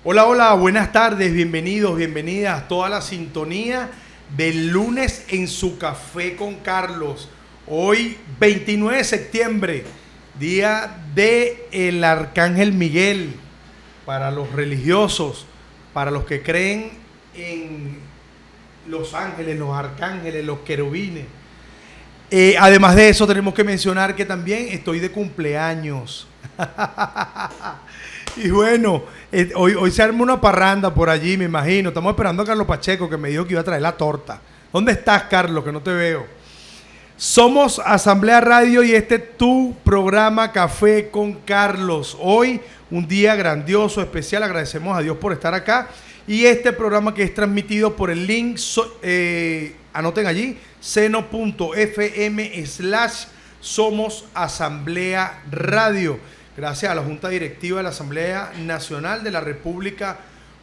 Hola, hola, buenas tardes, bienvenidos, bienvenidas, toda la sintonía del lunes en su Café con Carlos. Hoy, 29 de septiembre, día del Arcángel Miguel, para los religiosos, para los que creen en los ángeles, los arcángeles, los querubines. Además de eso, tenemos que mencionar que también estoy de cumpleaños. Y bueno, hoy se arma una parranda por allí, me imagino. Estamos esperando a Carlos Pacheco, que me dijo que iba a traer la torta. ¿Dónde estás, Carlos? Que no te veo. Somos Asamblea Radio y este es tu programa Café con Carlos. Hoy, un día grandioso, especial. Agradecemos a Dios por estar acá. Y este programa que es transmitido por el link, anoten allí, seno.fm/Somos Asamblea Radio. Gracias a la Junta Directiva de la Asamblea Nacional de la República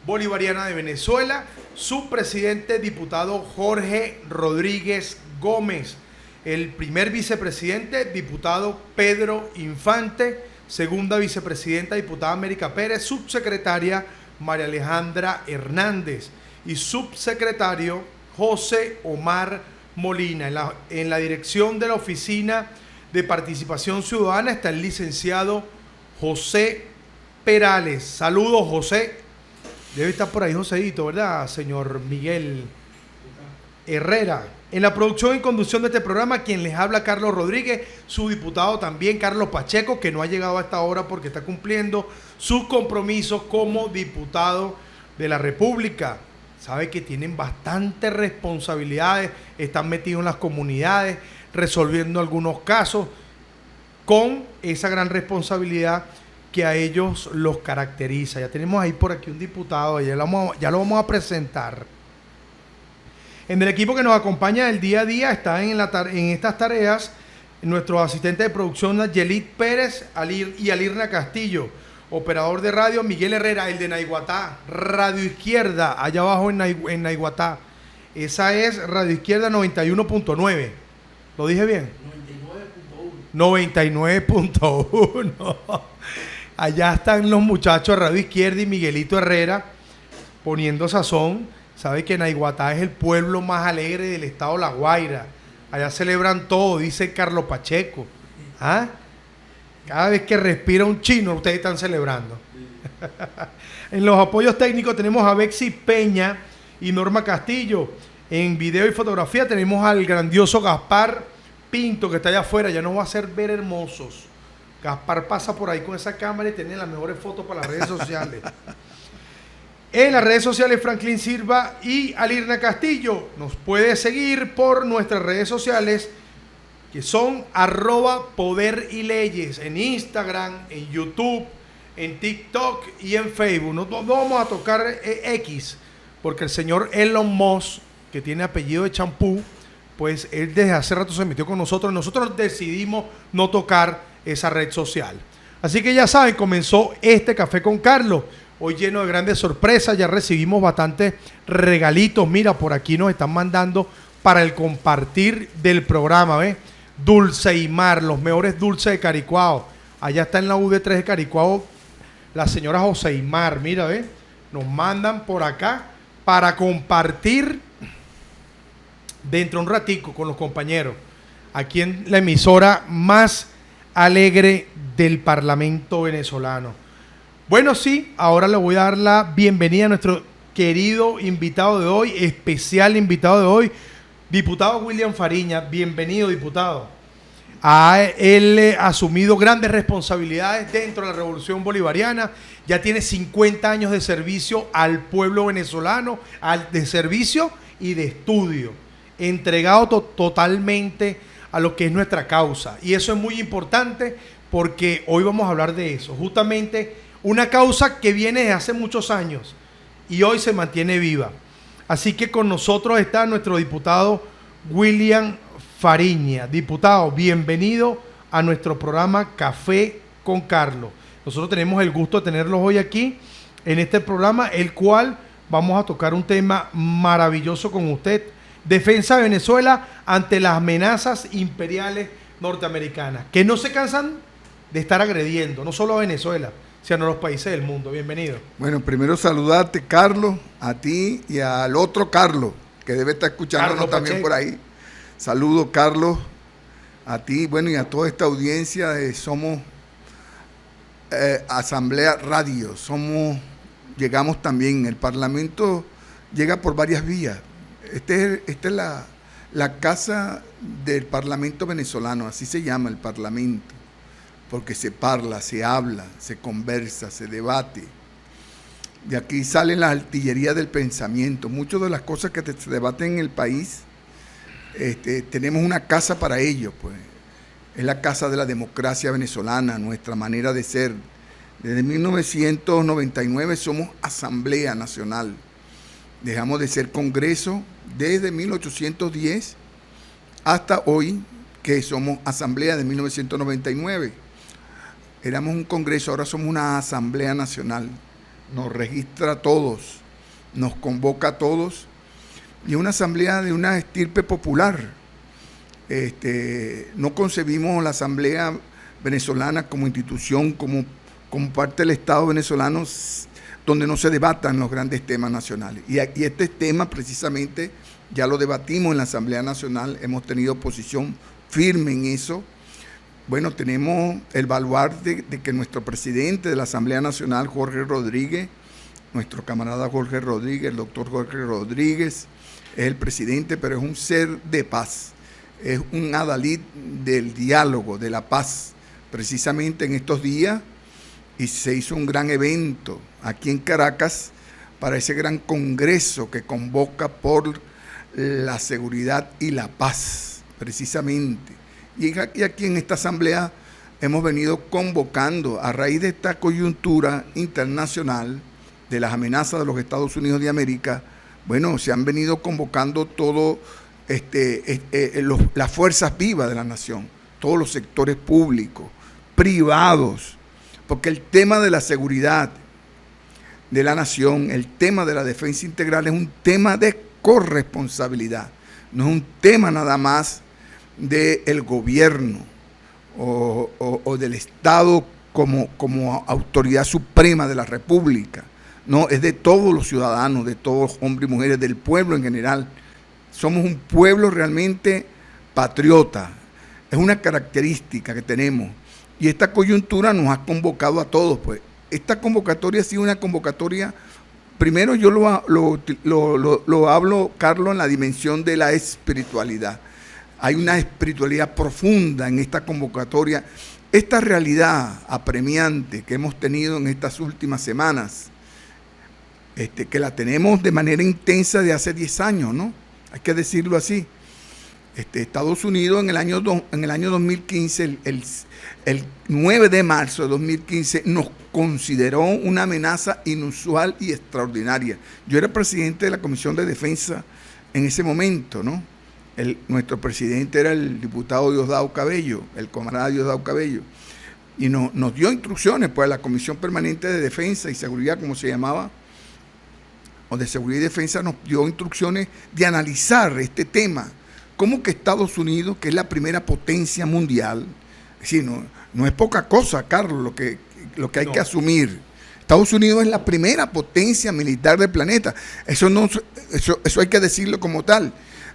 Bolivariana de Venezuela, su presidente, diputado Jorge Rodríguez Gómez, el primer vicepresidente, diputado Pedro Infante, segunda vicepresidenta, diputada América Pérez, subsecretaria María Alejandra Hernández y subsecretario José Omar Molina. En la dirección de la Oficina de Participación Ciudadana está el licenciado José Perales. Saludos, José. Debe estar por ahí Joséito, ¿verdad, señor Miguel Herrera? En la producción y conducción de este programa, quien les habla, Carlos Rodríguez, su diputado también, Carlos Pacheco, que no ha llegado a esta hora porque está cumpliendo sus compromisos como diputado de la República. Sabe que tienen bastantes responsabilidades, están metidos en las comunidades, resolviendo algunos casos, con esa gran responsabilidad que a ellos los caracteriza. Ya tenemos ahí por aquí un diputado, ya lo vamos a presentar. En el equipo que nos acompaña el día a día está en estas tareas nuestro asistente de producción Yelit Pérez y Alirna Castillo, operador de radio Miguel Herrera, el de Naiguatá, Radio Izquierda, allá abajo en Naiguatá. Esa es Radio Izquierda 91.9. ¿Lo dije bien? 99.1. Allá están los muchachos de Radio Izquierda y Miguelito Herrera poniendo sazón. Sabe que Naiguatá es el pueblo más alegre del estado de La Guaira. Allá celebran todo, dice Carlos Pacheco. ¿Ah? Cada vez que respira un chino, ustedes están celebrando. En los apoyos técnicos tenemos a Bexy Peña y Norma Castillo. En video y fotografía tenemos al grandioso Gaspar Pinto, que está allá afuera, ya nos va a hacer ver hermosos. Gaspar pasa por ahí con esa cámara y tiene las mejores fotos para las redes sociales. En las redes sociales, Franklin Silva y Alirna Castillo. Nos puede seguir por nuestras redes sociales, que son @Poder y Leyes, en Instagram, en YouTube, en TikTok y en Facebook. No vamos a tocar X, porque el señor Elon Musk, que tiene apellido de champú, pues él desde hace rato se metió con nosotros. Nosotros decidimos no tocar esa red social. Así que ya saben, comenzó este Café con Carlos. Hoy lleno de grandes sorpresas, ya recibimos bastantes regalitos. Mira, por aquí nos están mandando para el compartir del programa, ¿ves? Dulceimar, los mejores dulces de Caricuao. Allá está en la UD3 de Caricuao la señora Joseimar, mira, ¿ves? Nos mandan por acá para compartir dentro de un ratico con los compañeros, aquí en la emisora más alegre del Parlamento venezolano. Bueno, sí, ahora le voy a dar la bienvenida a nuestro querido invitado de hoy, especial invitado de hoy, diputado William Fariña. Bienvenido, diputado. Él ha asumido grandes responsabilidades dentro de la Revolución Bolivariana, ya tiene 50 años de servicio al pueblo venezolano, de servicio y de estudio, entregado totalmente a lo que es nuestra causa. Y eso es muy importante porque hoy vamos a hablar de eso, justamente una causa que viene desde hace muchos años y hoy se mantiene viva. Así que con nosotros está nuestro diputado William Fariña. Diputado, bienvenido a nuestro programa Café con Carlos. Nosotros tenemos el gusto de tenerlos hoy aquí en este programa, el cual vamos a tocar un tema maravilloso con usted: defensa de Venezuela ante las amenazas imperiales norteamericanas, que no se cansan de estar agrediendo, no solo a Venezuela, sino a los países del mundo. Bienvenido. Bueno, primero saludarte, Carlos, a ti y al otro Carlos, que debe estar escuchándonos también por ahí. Saludo, Carlos, a ti, bueno, y a toda esta audiencia de Somos Asamblea Radio. Llegamos también, el Parlamento llega por varias vías. Esta es la casa del Parlamento venezolano, así se llama el Parlamento, porque se parla, se habla, se conversa, se debate. De aquí salen las artillerías del pensamiento. Muchas de las cosas que se debaten en el país, tenemos una casa para ello, pues. Es la casa de la democracia venezolana, nuestra manera de ser. Desde 1999 somos Asamblea Nacional. Dejamos de ser Congreso desde 1810 hasta hoy, que somos Asamblea de 1999. Éramos un Congreso, ahora somos una Asamblea Nacional. Nos registra a todos, nos convoca a todos, y una asamblea de una estirpe popular. No concebimos la Asamblea Venezolana como institución, como parte del Estado venezolano, donde no se debatan los grandes temas nacionales. Y este tema precisamente ya lo debatimos en la Asamblea Nacional, hemos tenido posición firme en eso. Bueno, tenemos el baluarte de que nuestro presidente de la Asamblea Nacional, Jorge Rodríguez, nuestro camarada Jorge Rodríguez, el doctor Jorge Rodríguez, es el presidente, pero es un ser de paz, es un adalid del diálogo, de la paz. Precisamente en estos días, y se hizo un gran evento aquí en Caracas para ese gran congreso que convoca por la seguridad y la paz, precisamente. Y aquí en esta asamblea hemos venido convocando, a raíz de esta coyuntura internacional, de las amenazas de los Estados Unidos de América, bueno, se han venido convocando todo las fuerzas vivas de la nación, todos los sectores públicos, privados, porque el tema de la seguridad de la nación, el tema de la defensa integral es un tema de corresponsabilidad, no es un tema nada más del gobierno o del Estado como autoridad suprema de la República. No, es de todos los ciudadanos, de todos los hombres y mujeres, del pueblo en general. Somos un pueblo realmente patriota. Es una característica que tenemos. Y esta coyuntura nos ha convocado a todos, pues. Esta convocatoria ha sido una convocatoria, primero yo lo hablo, Carlos, en la dimensión de la espiritualidad. Hay una espiritualidad profunda en esta convocatoria. Esta realidad apremiante que hemos tenido en estas últimas semanas, que la tenemos de manera intensa de hace 10 años, ¿no? Hay que decirlo así. Estados Unidos en el año 2015, el 9 de marzo de 2015, nos consideró una amenaza inusual y extraordinaria. Yo era presidente de la Comisión de Defensa en ese momento, ¿no? Nuestro presidente era el diputado Diosdado Cabello, el camarada Diosdado Cabello, y nos dio instrucciones, pues, a la Comisión Permanente de Defensa y Seguridad, como se llamaba, o de Seguridad y Defensa, nos dio instrucciones de analizar este tema. ¿Cómo que Estados Unidos, que es la primera potencia mundial, es decir, no es poca cosa, Carlos, lo que hay que asumir? Estados Unidos es la primera potencia militar del planeta. Eso hay que decirlo como tal.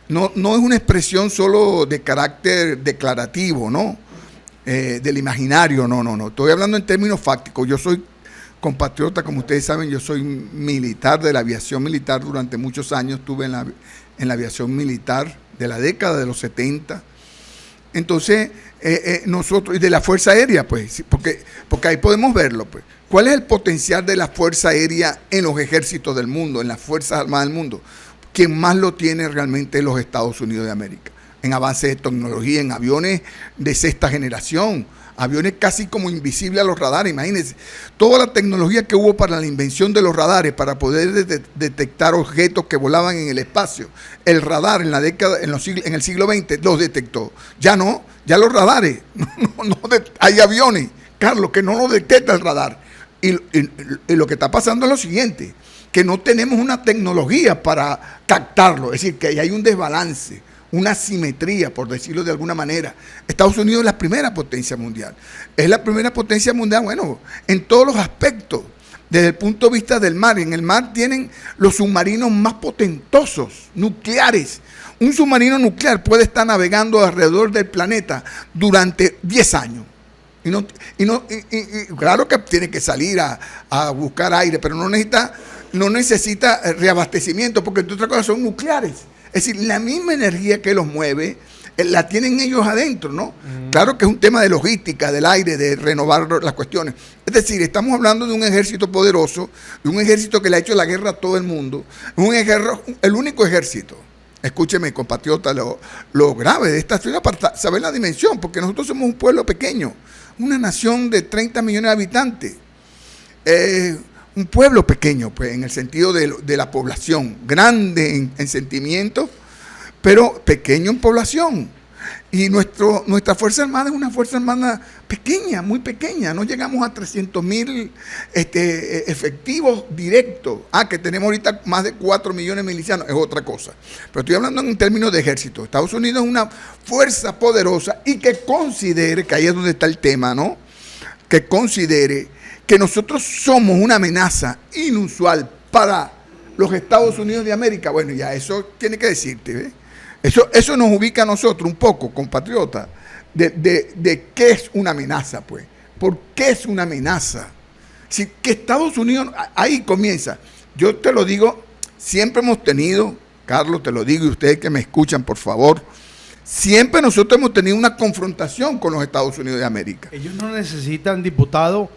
No es una expresión solo de carácter declarativo, ¿no? Del imaginario, no. Estoy hablando en términos fácticos. Yo soy compatriota, como ustedes saben, yo soy militar de la aviación militar durante muchos años. Estuve en la aviación militar de la década de los 70. Entonces, nosotros, y de la Fuerza Aérea, pues, porque ahí podemos verlo, pues. ¿Cuál es el potencial de la Fuerza Aérea en los ejércitos del mundo, en las Fuerzas Armadas del mundo? Quien más lo tiene realmente es los Estados Unidos de América, en avance de tecnología, en aviones de sexta generación, aviones casi como invisibles a los radares. Imagínense, toda la tecnología que hubo para la invención de los radares, para poder detectar objetos que volaban en el espacio. El radar en el siglo XX los detectó. Ya no, ya los radares, hay aviones, Carlos, que no lo detecta el radar. Y lo que está pasando es lo siguiente, que no tenemos una tecnología para captarlo, es decir, que ahí hay un desbalance, una simetría, por decirlo de alguna manera. Estados Unidos es la primera potencia mundial. Es la primera potencia mundial, bueno, en todos los aspectos. Desde el punto de vista del mar. En el mar tienen los submarinos más potentosos, nucleares. Un submarino nuclear puede estar navegando alrededor del planeta durante 10 años. Y claro que tiene que salir a buscar aire, pero no necesita reabastecimiento, porque entre otras cosas son nucleares. Es decir, la misma energía que los mueve, la tienen ellos adentro, ¿no? Claro que es un tema de logística, del aire, de renovar las cuestiones. Es decir, estamos hablando de un ejército poderoso, de un ejército que le ha hecho la guerra a todo el mundo, el único ejército. Escúcheme, compatriota, lo grave de esta situación para saber la dimensión, porque nosotros somos un pueblo pequeño, una nación de 30 millones de habitantes. Un pueblo pequeño, pues, en el sentido de la población, grande en sentimientos, pero pequeño en población. Y nuestra Fuerza Armada es una Fuerza Armada pequeña, muy pequeña. No llegamos a 300.000 efectivos directos. Que tenemos ahorita más de 4 millones de milicianos, es otra cosa. Pero estoy hablando en términos de ejército. Estados Unidos es una fuerza poderosa y que considere, que ahí es donde está el tema, ¿no? Que considere que nosotros somos una amenaza inusual para los Estados Unidos de América. Bueno, ya eso tiene que decirte, ¿ves? Eso nos ubica a nosotros un poco, compatriota, de qué es una amenaza, pues. ¿Por qué es una amenaza? Si que Estados Unidos, ahí comienza. Yo te lo digo, siempre hemos tenido, Carlos, te lo digo, y ustedes que me escuchan, por favor, siempre nosotros hemos tenido una confrontación con los Estados Unidos de América. Ellos no necesitan, diputado,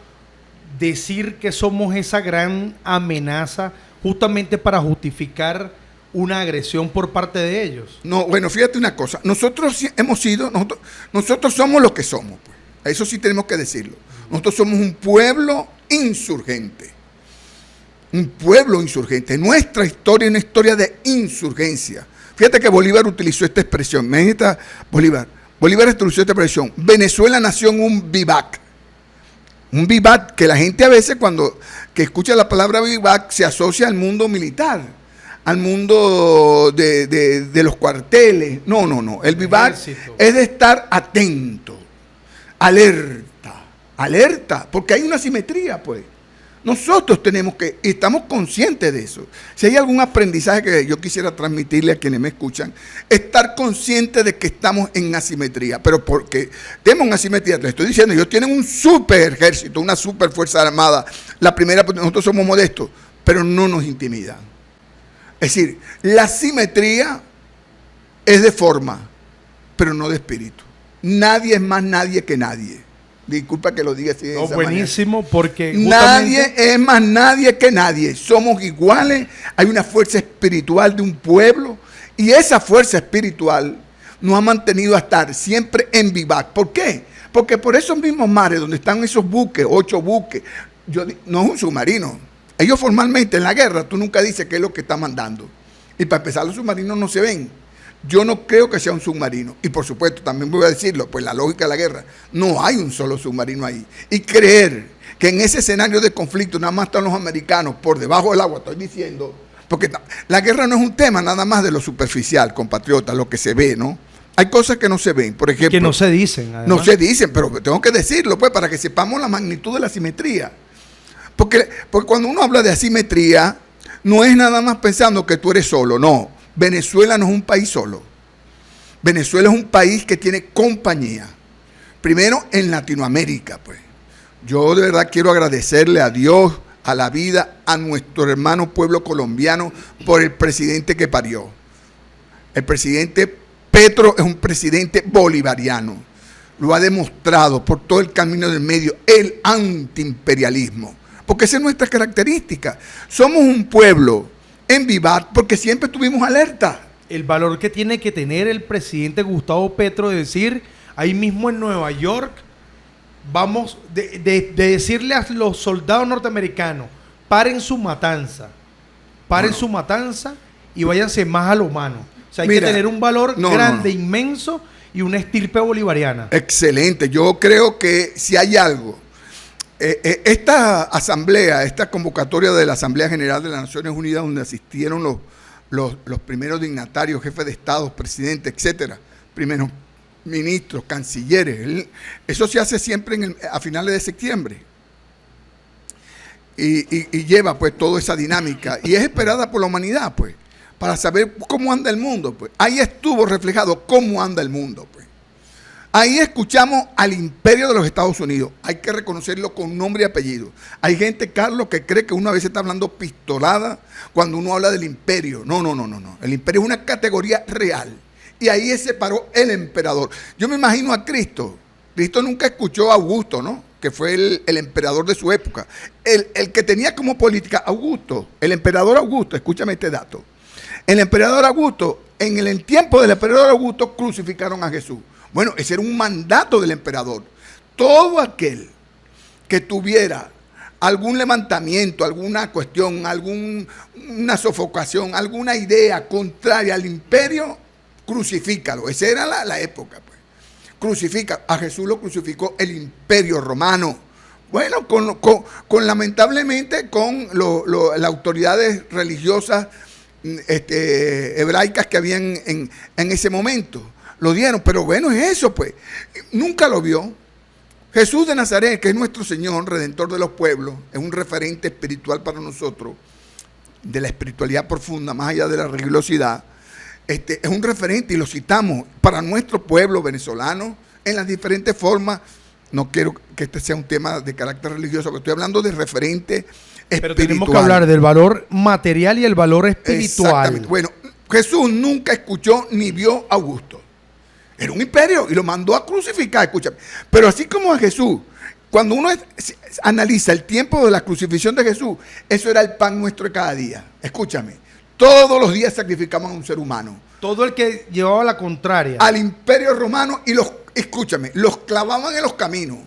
decir que somos esa gran amenaza justamente para justificar una agresión por parte de ellos. No, bueno, fíjate una cosa, nosotros somos lo que somos, pues. Eso sí tenemos que decirlo. Nosotros somos un pueblo insurgente. Un pueblo insurgente. Nuestra historia es una historia de insurgencia. Fíjate que Bolívar utilizó esta expresión. Bolívar utilizó esta expresión. Venezuela nació en un vivac. Un vivac que la gente a veces que escucha la palabra vivac se asocia al mundo militar, al mundo de los cuarteles. No. El vivac es de estar atento, alerta, porque hay una simetría, pues. Nosotros estamos conscientes de eso. Si hay algún aprendizaje que yo quisiera transmitirle a quienes me escuchan, estar consciente de que estamos en asimetría. Pero porque tenemos una asimetría, les estoy diciendo, ellos tienen un super ejército, una super fuerza armada. La primera, nosotros somos modestos, pero no nos intimidan. Es decir, la simetría es de forma, pero no de espíritu. Nadie es más nadie que nadie. Disculpa que lo diga así. No, buenísimo, manera. Porque nadie es más nadie que nadie. Somos iguales. Hay una fuerza espiritual de un pueblo y esa fuerza espiritual nos ha mantenido a estar siempre en vivac. ¿Por qué? Porque por esos mismos mares donde están esos buques, 8 buques, no es un submarino. Ellos formalmente en la guerra, tú nunca dices qué es lo que está mandando. Y para empezar, los submarinos no se ven. Yo no creo que sea un submarino. Y por supuesto, también voy a decirlo, pues la lógica de la guerra, no hay un solo submarino ahí. Y creer que en ese escenario de conflicto nada más están los americanos por debajo del agua, estoy diciendo, porque la guerra no es un tema nada más de lo superficial, compatriota, lo que se ve, ¿no? Hay cosas que no se ven, por ejemplo. Que no se dicen, además. No se dicen, pero tengo que decirlo, pues, para que sepamos la magnitud de la asimetría. Porque cuando uno habla de asimetría, no es nada más pensando que tú eres solo, no. Venezuela no es un país solo. Venezuela es un país que tiene compañía. Primero en Latinoamérica, pues. Yo de verdad quiero agradecerle a Dios, a la vida, a nuestro hermano pueblo colombiano por el presidente que parió. El presidente Petro es un presidente bolivariano. Lo ha demostrado por todo el camino del medio, el antiimperialismo. Porque esa es nuestra característica. Somos un pueblo en vivac porque siempre estuvimos alerta. El valor que tiene que tener el presidente Gustavo Petro de decir, ahí mismo en Nueva York, vamos, de decirle a los soldados norteamericanos, paren su matanza y váyanse más a lo humano. O sea, hay que tener un valor grande, inmenso y una estirpe bolivariana. Excelente. Yo creo que si hay algo, esta asamblea, esta convocatoria de la Asamblea General de las Naciones Unidas, donde asistieron los primeros dignatarios, jefes de Estado, presidentes, etcétera, primeros ministros, cancilleres. Eso se hace siempre a finales de septiembre. Y lleva pues toda esa dinámica. Y es esperada por la humanidad, pues, para saber cómo anda el mundo, pues. Ahí estuvo reflejado cómo anda el mundo, pues. Ahí escuchamos al imperio de los Estados Unidos. Hay que reconocerlo con nombre y apellido. Hay gente, Carlos, que cree que uno a veces está hablando pistolada cuando uno habla del imperio. No. El imperio es una categoría real. Y ahí se paró el emperador. Yo me imagino a Cristo. Cristo nunca escuchó a Augusto, ¿no? Que fue el emperador de su época. El que tenía como política Augusto, el emperador Augusto, escúchame este dato. El emperador Augusto, en el tiempo del emperador Augusto, crucificaron a Jesús. Bueno, ese era un mandato del emperador. Todo aquel que tuviera algún levantamiento, alguna cuestión, alguna sofocación, alguna idea contraria al imperio, crucifícalo. Esa era la época, pues. Crucifica. A Jesús lo crucificó el imperio romano. Bueno, lamentablemente con las autoridades religiosas hebraicas que habían en ese momento. Lo dieron, pero bueno, es eso, pues. Nunca lo vio. Jesús de Nazaret, que es nuestro Señor, Redentor de los pueblos, es un referente espiritual para nosotros, de la espiritualidad profunda, más allá de la religiosidad. Es un referente y lo citamos para nuestro pueblo venezolano en las diferentes formas. No quiero que este sea un tema de carácter religioso, pero estoy hablando de referente espiritual. Pero tenemos que hablar del valor material y el valor espiritual. Exactamente. Bueno, Jesús nunca escuchó ni vio a Augusto. Era un imperio y lo mandó a crucificar, escúchame. Pero así como a Jesús, cuando uno analiza el tiempo de la crucifixión de Jesús, eso era el pan nuestro de cada día. Escúchame, todos los días sacrificaban a un ser humano. Todo el que llevaba la contraria al imperio romano y los clavaban en los caminos.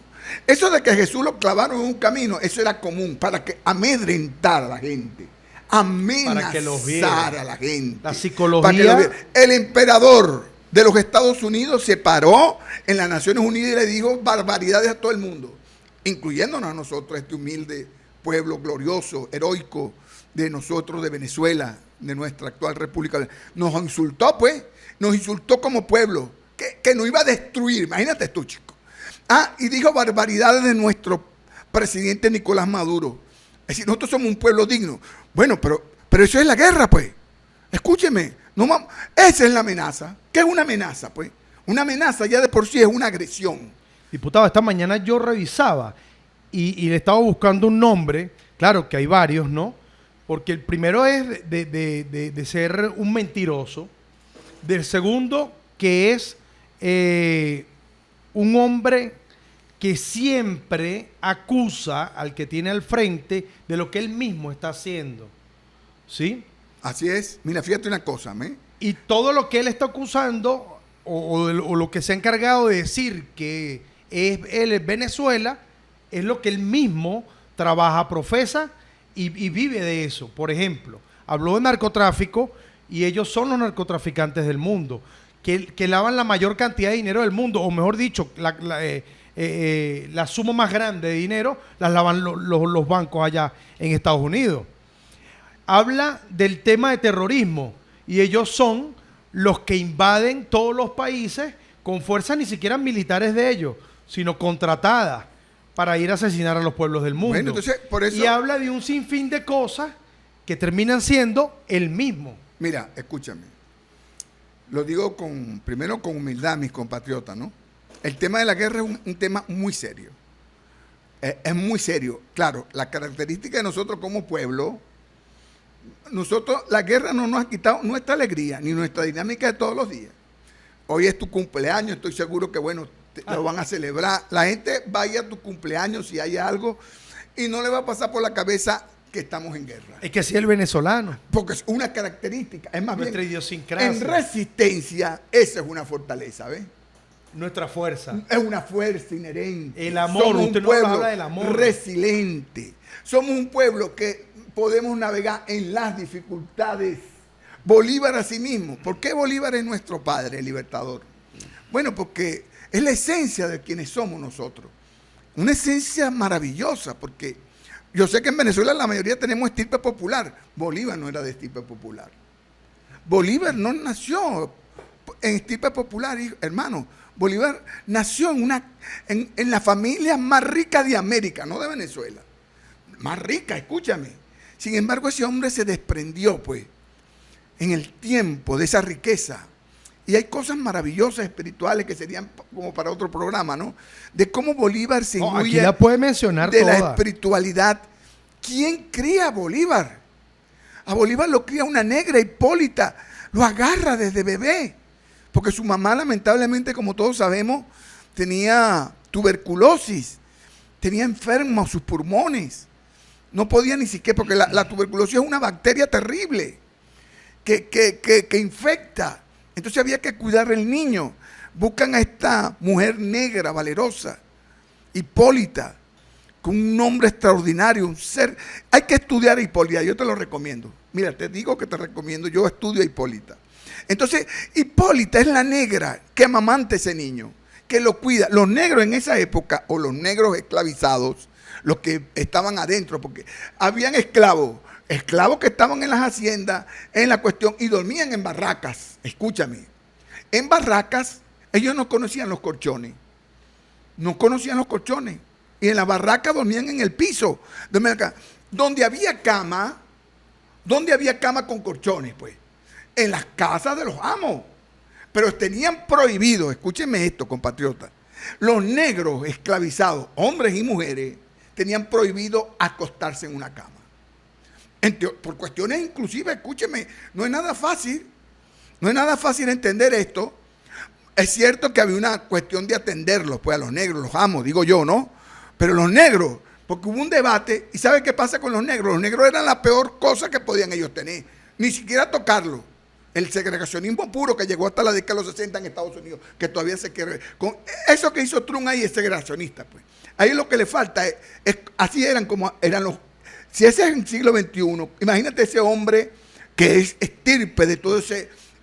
Eso de que Jesús los clavaron en un camino, eso era común para que amedrentara a la gente. Amenazara a la gente. La psicología. El emperador de los Estados Unidos se paró en las Naciones Unidas y le dijo barbaridades a todo el mundo, incluyéndonos a nosotros, este humilde pueblo glorioso, heroico de nosotros, de Venezuela, de nuestra actual república. Nos insultó, pues, nos insultó como pueblo, que nos iba a destruir. Imagínate tú, chico. Y dijo barbaridades de nuestro presidente Nicolás Maduro. Es decir, nosotros somos un pueblo digno. Bueno, pero eso es la guerra, pues. Escúcheme. Esa es la amenaza. ¿Qué es una amenaza? Pues una amenaza ya de por sí es una agresión. Diputado, esta mañana yo revisaba y le estaba buscando un nombre. Claro que hay varios, ¿no? Porque el primero es de ser un mentiroso. Del segundo, que es un hombre que siempre acusa al que tiene al frente de lo que él mismo está haciendo. ¿Sí? Así es. Mira, fíjate una cosa, ¿me? Y todo lo que él está acusando o lo que se ha encargado de decir que él es Venezuela, es lo que él mismo trabaja, profesa y vive de eso. Por ejemplo, habló de narcotráfico y ellos son los narcotraficantes del mundo, que lavan la mayor cantidad de dinero del mundo, o mejor dicho, la suma más grande de dinero las lavan los bancos allá en Estados Unidos. Habla del tema de terrorismo y ellos son los que invaden todos los países con fuerzas ni siquiera militares de ellos, sino contratadas para ir a asesinar a los pueblos del mundo. Bueno, entonces, por eso... Y habla de un sinfín de cosas que terminan siendo el mismo. Mira, escúchame. Lo digo primero con humildad, mis compatriotas, ¿no? El tema de la guerra es un tema muy serio. Es muy serio. Claro, la característica de nosotros como pueblo... la guerra no nos ha quitado nuestra alegría ni nuestra dinámica de todos los días. Hoy es tu cumpleaños, estoy seguro que bueno, lo van a celebrar. La gente vaya a tu cumpleaños si hay algo y no le va a pasar por la cabeza que estamos en guerra. Es que así es el venezolano. Porque es una característica, es más nuestra bien, idiosincrasia. En resistencia, esa es una fortaleza, ¿ves? Nuestra fuerza. Es una fuerza inherente. El amor, somos usted un pueblo no habla del amor. Resiliente. Somos un pueblo que podemos navegar en las dificultades. Bolívar a sí mismo. ¿Por qué Bolívar es nuestro padre, el libertador? Bueno, porque es la esencia de quienes somos nosotros. Una esencia maravillosa, porque yo sé que en Venezuela la mayoría tenemos estirpe popular. Bolívar no era de estirpe popular. Bolívar no nació en estirpe popular, hermano. Bolívar nació en la familia más rica de América, no de Venezuela. Más rica, escúchame. Sin embargo, ese hombre se desprendió, pues, en el tiempo de esa riqueza. Y hay cosas maravillosas espirituales que serían como para otro programa, ¿no? De cómo Bolívar se No, imbuye aquí la puede mencionar de la toda. espiritualidad. ¿Quién cría a Bolívar? A Bolívar lo cría una negra, Hipólita. Lo agarra desde bebé. Porque su mamá, lamentablemente, como todos sabemos, tenía tuberculosis. Tenía enfermos sus pulmones. No podía ni siquiera, porque la tuberculosis es una bacteria terrible que infecta. Entonces había que cuidar al niño. Buscan a esta mujer negra, valerosa, Hipólita, con un nombre extraordinario, un ser. Hay que estudiar a Hipólita, yo te lo recomiendo. Mira, te digo que te recomiendo, yo estudio a Hipólita. Entonces, Hipólita es la negra que amamanta a ese niño, que lo cuida. Los negros en esa época, o los negros esclavizados, los que estaban adentro, porque habían esclavos que estaban en las haciendas, en la cuestión, y dormían en barracas. Escúchame, en barracas ellos no conocían los colchones. No conocían los colchones. Y en la barraca dormían en el piso. Donde había cama con colchones, pues. En las casas de los amos. Pero tenían prohibido, escúchenme esto, compatriotas, los negros esclavizados, hombres y mujeres, tenían prohibido acostarse en una cama. Por cuestiones inclusive, escúcheme, no es nada fácil. No es nada fácil entender esto. Es cierto que había una cuestión de atenderlos, pues a los negros, los amos, digo yo, ¿no? Pero los negros, porque hubo un debate, ¿y sabe qué pasa con los negros? Los negros eran la peor cosa que podían ellos tener, ni siquiera tocarlo. El segregacionismo puro que llegó hasta la década de los 60 en Estados Unidos, que todavía se quiere. Con eso que hizo Trump ahí es segregacionista, pues. Ahí lo que le falta es así eran como eran los. Si ese es el siglo XXI, imagínate ese hombre que es estirpe de todo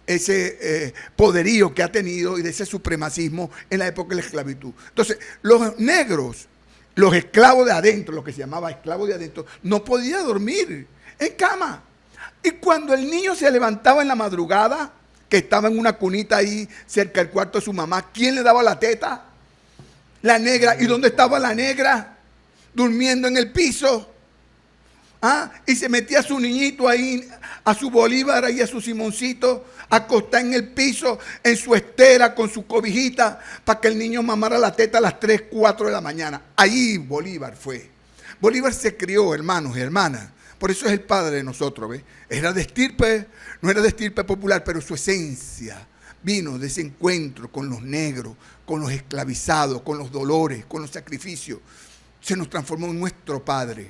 ese poderío que ha tenido y de ese supremacismo en la época de la esclavitud. Entonces, los negros, los esclavos de adentro, lo que se llamaba esclavos de adentro, no podían dormir en cama. Y cuando el niño se levantaba en la madrugada, que estaba en una cunita ahí cerca del cuarto de su mamá, ¿quién le daba la teta? La negra. ¿Y dónde estaba la negra? Durmiendo en el piso. Y se metía a su niñito ahí, a su Bolívar ahí, a su Simoncito, acostada en el piso, en su estera, con su cobijita, para que el niño mamara la teta a las 3, 4 de la mañana. Ahí Bolívar fue. Bolívar se crió, hermanos y hermanas. Por eso es el padre de nosotros, ¿ves? Era de estirpe, no era de estirpe popular, pero su esencia vino de ese encuentro con los negros, con los esclavizados, con los dolores, con los sacrificios. Se nos transformó en nuestro Padre.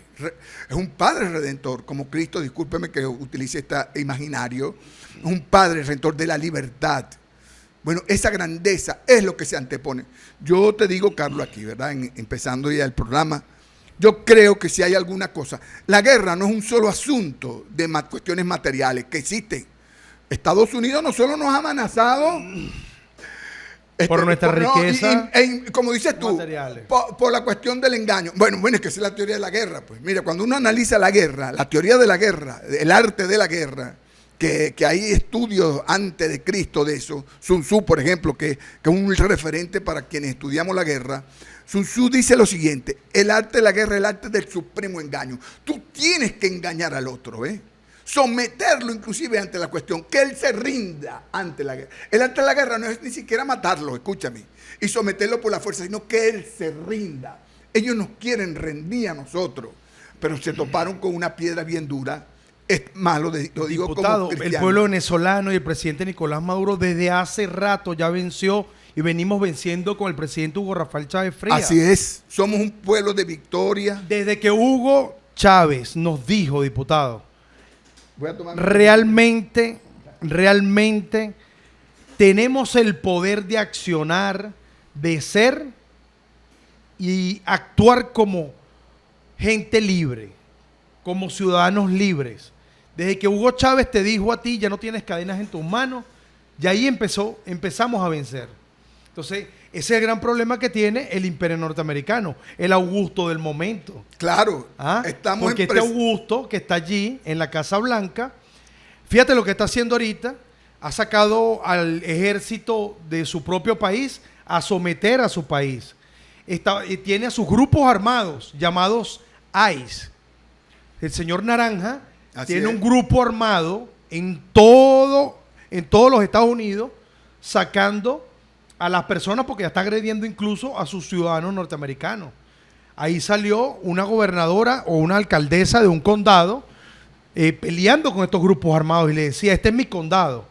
Es un Padre Redentor, como Cristo, discúlpeme que utilice este imaginario, es un Padre Redentor de la libertad. Bueno, esa grandeza es lo que se antepone. Yo te digo, Carlos, aquí, ¿verdad? Empezando ya el programa, yo creo que si hay alguna cosa, la guerra no es un solo asunto de cuestiones materiales que existen. Estados Unidos no solo nos ha amenazado por nuestra riqueza, como dices tú, por la cuestión del engaño. Bueno, es que esa es la teoría de la guerra. Pues mira, cuando uno analiza la guerra, la teoría de la guerra, el arte de la guerra, que hay estudios antes de Cristo de eso. Sun Tzu, por ejemplo, que es un referente para quienes estudiamos la guerra. Sun Tzu dice lo siguiente: el arte de la guerra es el arte del supremo engaño. Tú tienes que engañar al otro, someterlo inclusive ante la cuestión, que él se rinda ante la guerra. El arte de la guerra no es ni siquiera matarlo, escúchame, y someterlo por la fuerza, sino que él se rinda. Ellos nos quieren rendir a nosotros, pero se toparon con una piedra bien dura. Es más, lo digo, diputado, como cristiano. El pueblo venezolano y el presidente Nicolás Maduro desde hace rato ya venció y venimos venciendo con el presidente Hugo Rafael Chávez Frías. Así es, somos un pueblo de victoria. Desde que Hugo Chávez nos dijo, diputado, realmente tenemos el poder de accionar, de ser y actuar como gente libre, como ciudadanos libres. Desde que Hugo Chávez te dijo a ti, ya no tienes cadenas en tus manos, y ahí empezamos a vencer. Entonces, ese es el gran problema que tiene el imperio norteamericano, el Augusto del momento. Claro, porque este Augusto que está allí en la Casa Blanca Fíjate lo que está haciendo ahorita. Ha sacado al ejército de su propio país a someter a su país. Tiene a sus grupos armados llamados ICE. El señor Naranja tiene un grupo armado en todos los Estados Unidos, sacando a las personas porque ya está agrediendo incluso a sus ciudadanos norteamericanos. Ahí salió una gobernadora o una alcaldesa de un condado peleando con estos grupos armados y le decía, este es mi condado,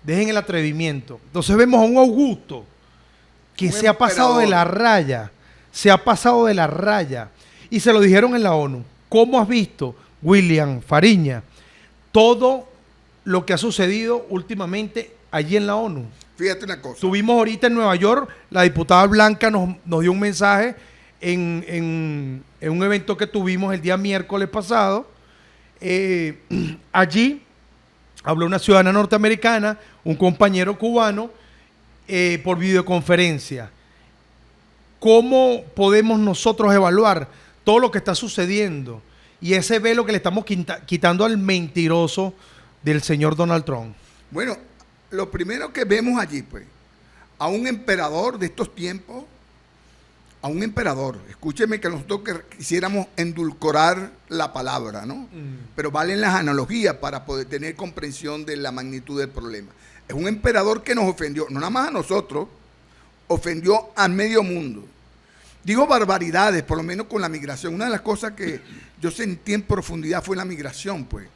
dejen el atrevimiento. Entonces vemos a un Augusto que se ha pasado de la raya, y se lo dijeron en la ONU. ¿Cómo has visto, William Fariña, todo lo que ha sucedido últimamente allí en la ONU? Fíjate una cosa. Tuvimos ahorita en Nueva York, la diputada Blanca nos dio un mensaje en un evento que tuvimos el día miércoles pasado. Allí habló una ciudadana norteamericana, un compañero cubano, por videoconferencia. ¿Cómo podemos nosotros evaluar todo lo que está sucediendo y ese velo que le estamos quitando al mentiroso del señor Donald Trump? Bueno, lo primero que vemos allí, pues, a un emperador de estos tiempos, a un emperador, escúcheme que nosotros quisiéramos endulcorar la palabra, ¿no? Pero valen las analogías para poder tener comprensión de la magnitud del problema. Es un emperador que nos ofendió, no nada más a nosotros, ofendió al medio mundo. Digo barbaridades, por lo menos con la migración. Una de las cosas que yo sentí en profundidad fue la migración, pues.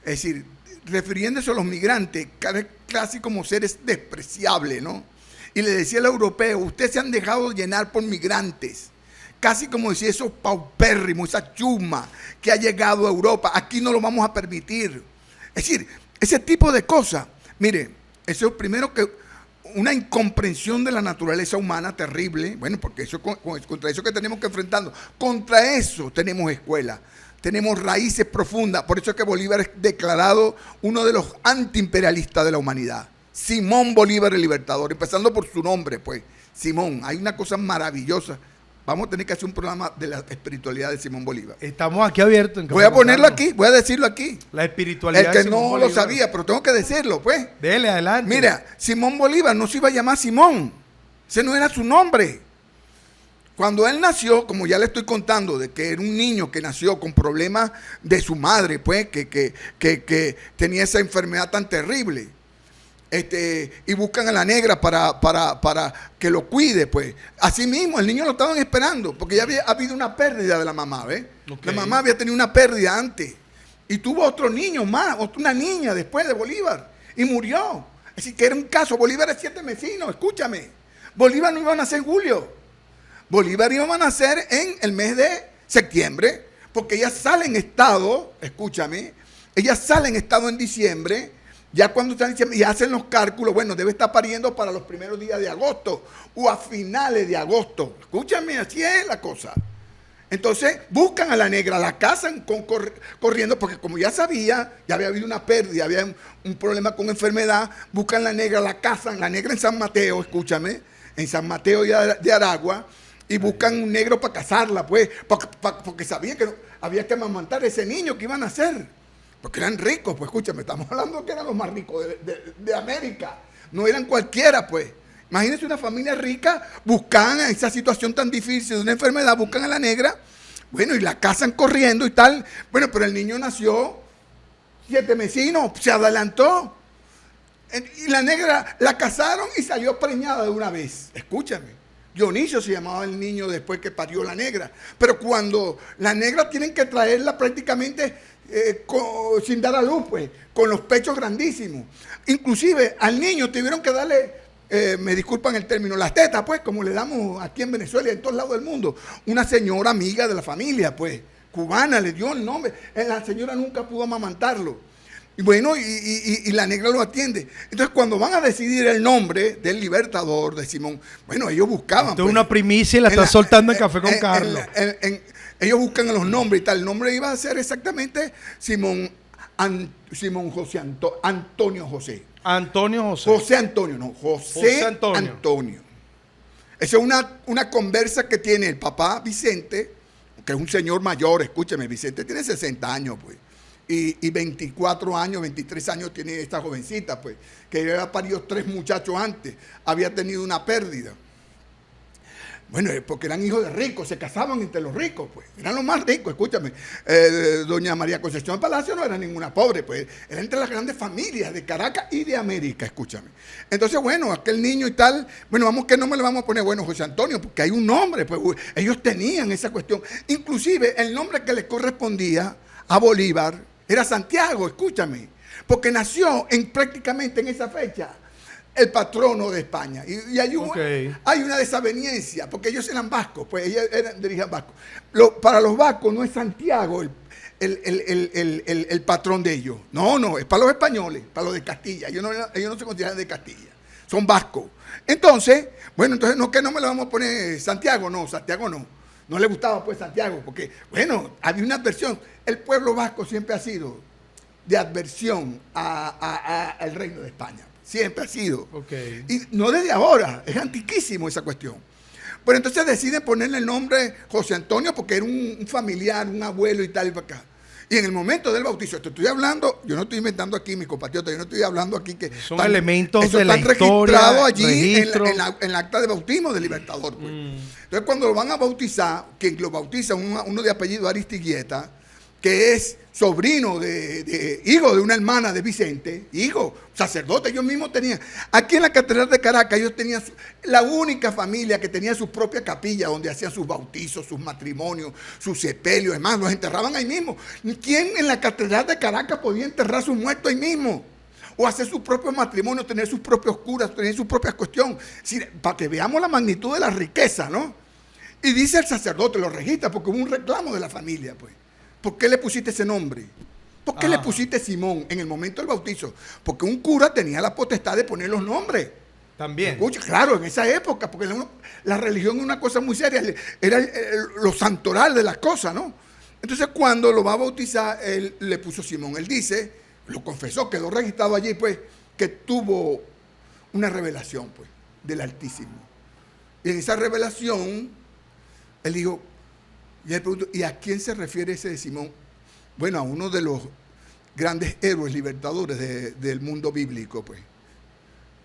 Es decir, refiriéndose a los migrantes, casi como seres despreciables, ¿no? Y le decía al europeo, ustedes se han dejado llenar por migrantes. Casi como decía, esos paupérrimos, esa chusma que ha llegado a Europa, aquí no lo vamos a permitir. Es decir, ese tipo de cosas. Mire, eso es primero que una incomprensión de la naturaleza humana terrible. Bueno, porque eso contra eso que tenemos que enfrentarnos. Contra eso tenemos escuela. Tenemos raíces profundas. Por eso es que Bolívar es declarado uno de los antiimperialistas de la humanidad. Simón Bolívar el Libertador, empezando por su nombre, pues. Simón, hay una cosa maravillosa. Vamos a tener que hacer un programa de la espiritualidad de Simón Bolívar. Estamos aquí abiertos. Voy a ponerlo aquí, voy a decirlo aquí. La espiritualidad. El que no lo sabía, pero tengo que decirlo, pues. Dele, adelante. Mira, Simón Bolívar no se iba a llamar Simón. Ese no era su nombre. Cuando él nació, como ya le estoy contando, de que era un niño que nació con problemas de su madre, pues, que tenía esa enfermedad tan terrible. Y buscan a la negra para que lo cuide, pues. Así mismo, el niño lo estaban esperando, porque ya había habido una pérdida de la mamá, ¿ves? Okay. La mamá había tenido una pérdida antes. Y tuvo otro niño más, una niña después de Bolívar. Y murió. Así que era un caso. Bolívar es 7 vecinos, escúchame. Bolívar no iba a nacer en julio. Bolívar iba a nacer en el mes de septiembre, porque ella sale en estado, escúchame, ella sale en estado en diciembre. Ya cuando están y hacen los cálculos, bueno, debe estar pariendo para los primeros días de agosto o a finales de agosto. Escúchame, así es la cosa. Entonces buscan a la negra, la cazan corriendo, porque como ya sabía, ya había habido una pérdida, había un problema con enfermedad, buscan a la negra, la cazan, la negra en San Mateo, escúchame, en San Mateo de Aragua, y buscan un negro para casarla, pues, porque sabían que había que amamantar a ese niño que iban a nacer. Porque eran ricos, pues escúchame, estamos hablando que eran los más ricos de América. No eran cualquiera, pues. Imagínense una familia rica, buscan a esa situación tan difícil de una enfermedad, buscan a la negra, bueno, y la casan corriendo y tal. Bueno, pero el niño nació 7 vecinos, se adelantó. Y la negra la casaron y salió preñada de una vez. Escúchame. Dionisio se llamaba el niño después que parió la negra. Pero cuando la negra tienen que traerla prácticamente sin dar a luz, pues, con los pechos grandísimos. Inclusive al niño tuvieron que darle, me disculpan el término, las tetas, pues, como le damos aquí en Venezuela y en todos lados del mundo. Una señora amiga de la familia, pues, cubana, le dio el nombre. La señora nunca pudo amamantarlo. Y bueno, y la negra lo atiende. Entonces, cuando van a decidir el nombre del Libertador, de Simón, bueno, ellos buscaban. Esto es una primicia y la está soltando en Café con Carlos. Ellos buscan los nombres y tal. El nombre iba a ser exactamente Simón José Antonio José. Antonio José. José Antonio, no, José Antonio. Esa es una conversa que tiene el papá Vicente, que es un señor mayor, escúcheme, Vicente tiene 60 años, pues. y 24 años, 23 años tiene esta jovencita, pues, que había parido 3 muchachos antes, había tenido una pérdida. Bueno, porque eran hijos de ricos, se casaban entre los ricos, pues, eran los más ricos, escúchame. Doña María Concepción Palacio no era ninguna pobre, pues, era entre las grandes familias de Caracas y de América, escúchame. Entonces, bueno, aquel niño y tal, bueno, vamos, ¿qué nombre le vamos a poner? Bueno, José Antonio, porque hay un nombre, pues, ellos tenían esa cuestión. Inclusive, el nombre que le correspondía a Bolívar era Santiago, escúchame, porque nació prácticamente en esa fecha el patrono de España. Y hay una desaveniencia, porque ellos eran vascos, pues ellos dirigían vascos. Para los vascos no es Santiago el patrón de ellos. No, es para los españoles, para los de Castilla. Ellos no se consideran de Castilla, son vascos. Entonces, bueno, ¿qué nombre le vamos a poner? Santiago no. No le gustaba pues Santiago, porque, bueno, había una adversión. El pueblo vasco siempre ha sido de adversión al reino de España. Siempre ha sido. Okay. Y no desde ahora, es antiquísimo esa cuestión. Pero entonces deciden ponerle el nombre José Antonio porque era un familiar, un abuelo y tal y para acá. Y en el momento del bautizo, te estoy hablando, yo no estoy inventando aquí, mis compatriotas, yo no estoy hablando aquí que son elementos de la historia, registrados allí en el acta de bautismo del Libertador. Pues. Entonces cuando lo van a bautizar, quien lo bautiza, uno de apellido Aristiguieta, que es sobrino hijo de una hermana de Vicente, hijo, sacerdote, ellos mismos tenían. Aquí en la Catedral de Caracas, ellos tenían la única familia que tenía su propia capilla donde hacían sus bautizos, sus matrimonios, sus sepelios, además, los enterraban ahí mismo. ¿Quién en la Catedral de Caracas podía enterrar a sus muertos ahí mismo? O hacer sus propios matrimonios, tener sus propios curas, tener sus propias cuestiones. Para que veamos la magnitud de la riqueza, ¿no? Y dice el sacerdote, lo registra, porque hubo un reclamo de la familia, pues. ¿Por qué le pusiste ese nombre? ¿Por qué le pusiste Simón en el momento del bautizo? Porque un cura tenía la potestad de poner los nombres. También. Escucha, claro, en esa época, porque la religión es una cosa muy seria, era lo santoral de las cosas, ¿no? Entonces cuando lo va a bautizar, él le puso Simón. Él dice, lo confesó, quedó registrado allí, pues, que tuvo una revelación, pues, del Altísimo. Y en esa revelación, él dijo, y él preguntó, ¿y a quién se refiere ese de Simón? Bueno, a uno de los grandes héroes libertadores del mundo bíblico, pues.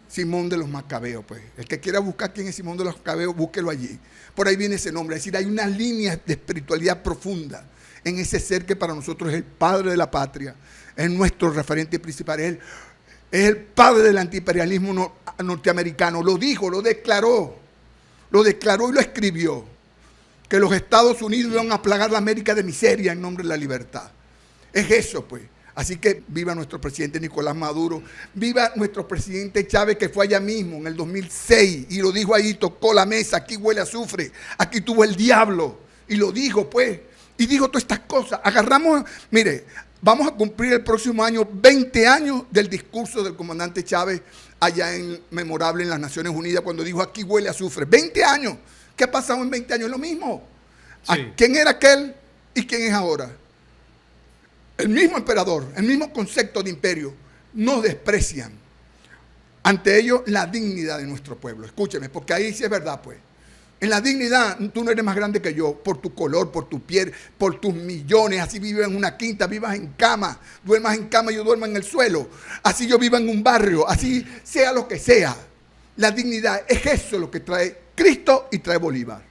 Simón de los Macabeos, pues. El que quiera buscar quién es Simón de los Macabeos, búsquelo allí. Por ahí viene ese nombre. Es decir, hay una línea de espiritualidad profunda en ese ser que para nosotros es el padre de la patria, es nuestro referente principal, es el padre del antiimperialismo norteamericano. Lo dijo, lo declaró y lo escribió. Que los Estados Unidos iban a plagar la América de miseria en nombre de la libertad. Es eso, pues. Así que viva nuestro presidente Nicolás Maduro, viva nuestro presidente Chávez, que fue allá mismo en el 2006 y lo dijo ahí, tocó la mesa, aquí huele a azufre, aquí tuvo el diablo, y lo dijo, pues, y dijo todas estas cosas. Agarramos, mire, vamos a cumplir el próximo año 20 años del discurso del comandante Chávez allá memorable en las Naciones Unidas, cuando dijo aquí huele a azufre. 20 años. ¿Qué ha pasado en 20 años? Lo mismo. Sí. ¿Quién era aquel y quién es ahora? El mismo emperador, el mismo concepto de imperio. Nos desprecian. Ante ellos, la dignidad de nuestro pueblo. Escúcheme, porque ahí sí es verdad, pues. En la dignidad, tú no eres más grande que yo, por tu color, por tu piel, por tus millones. Así vivas en una quinta, vivas en cama, duermas en cama y yo duermo en el suelo. Así yo viva en un barrio, así sea lo que sea. La dignidad es eso lo que trae Cristo y trae Bolívar.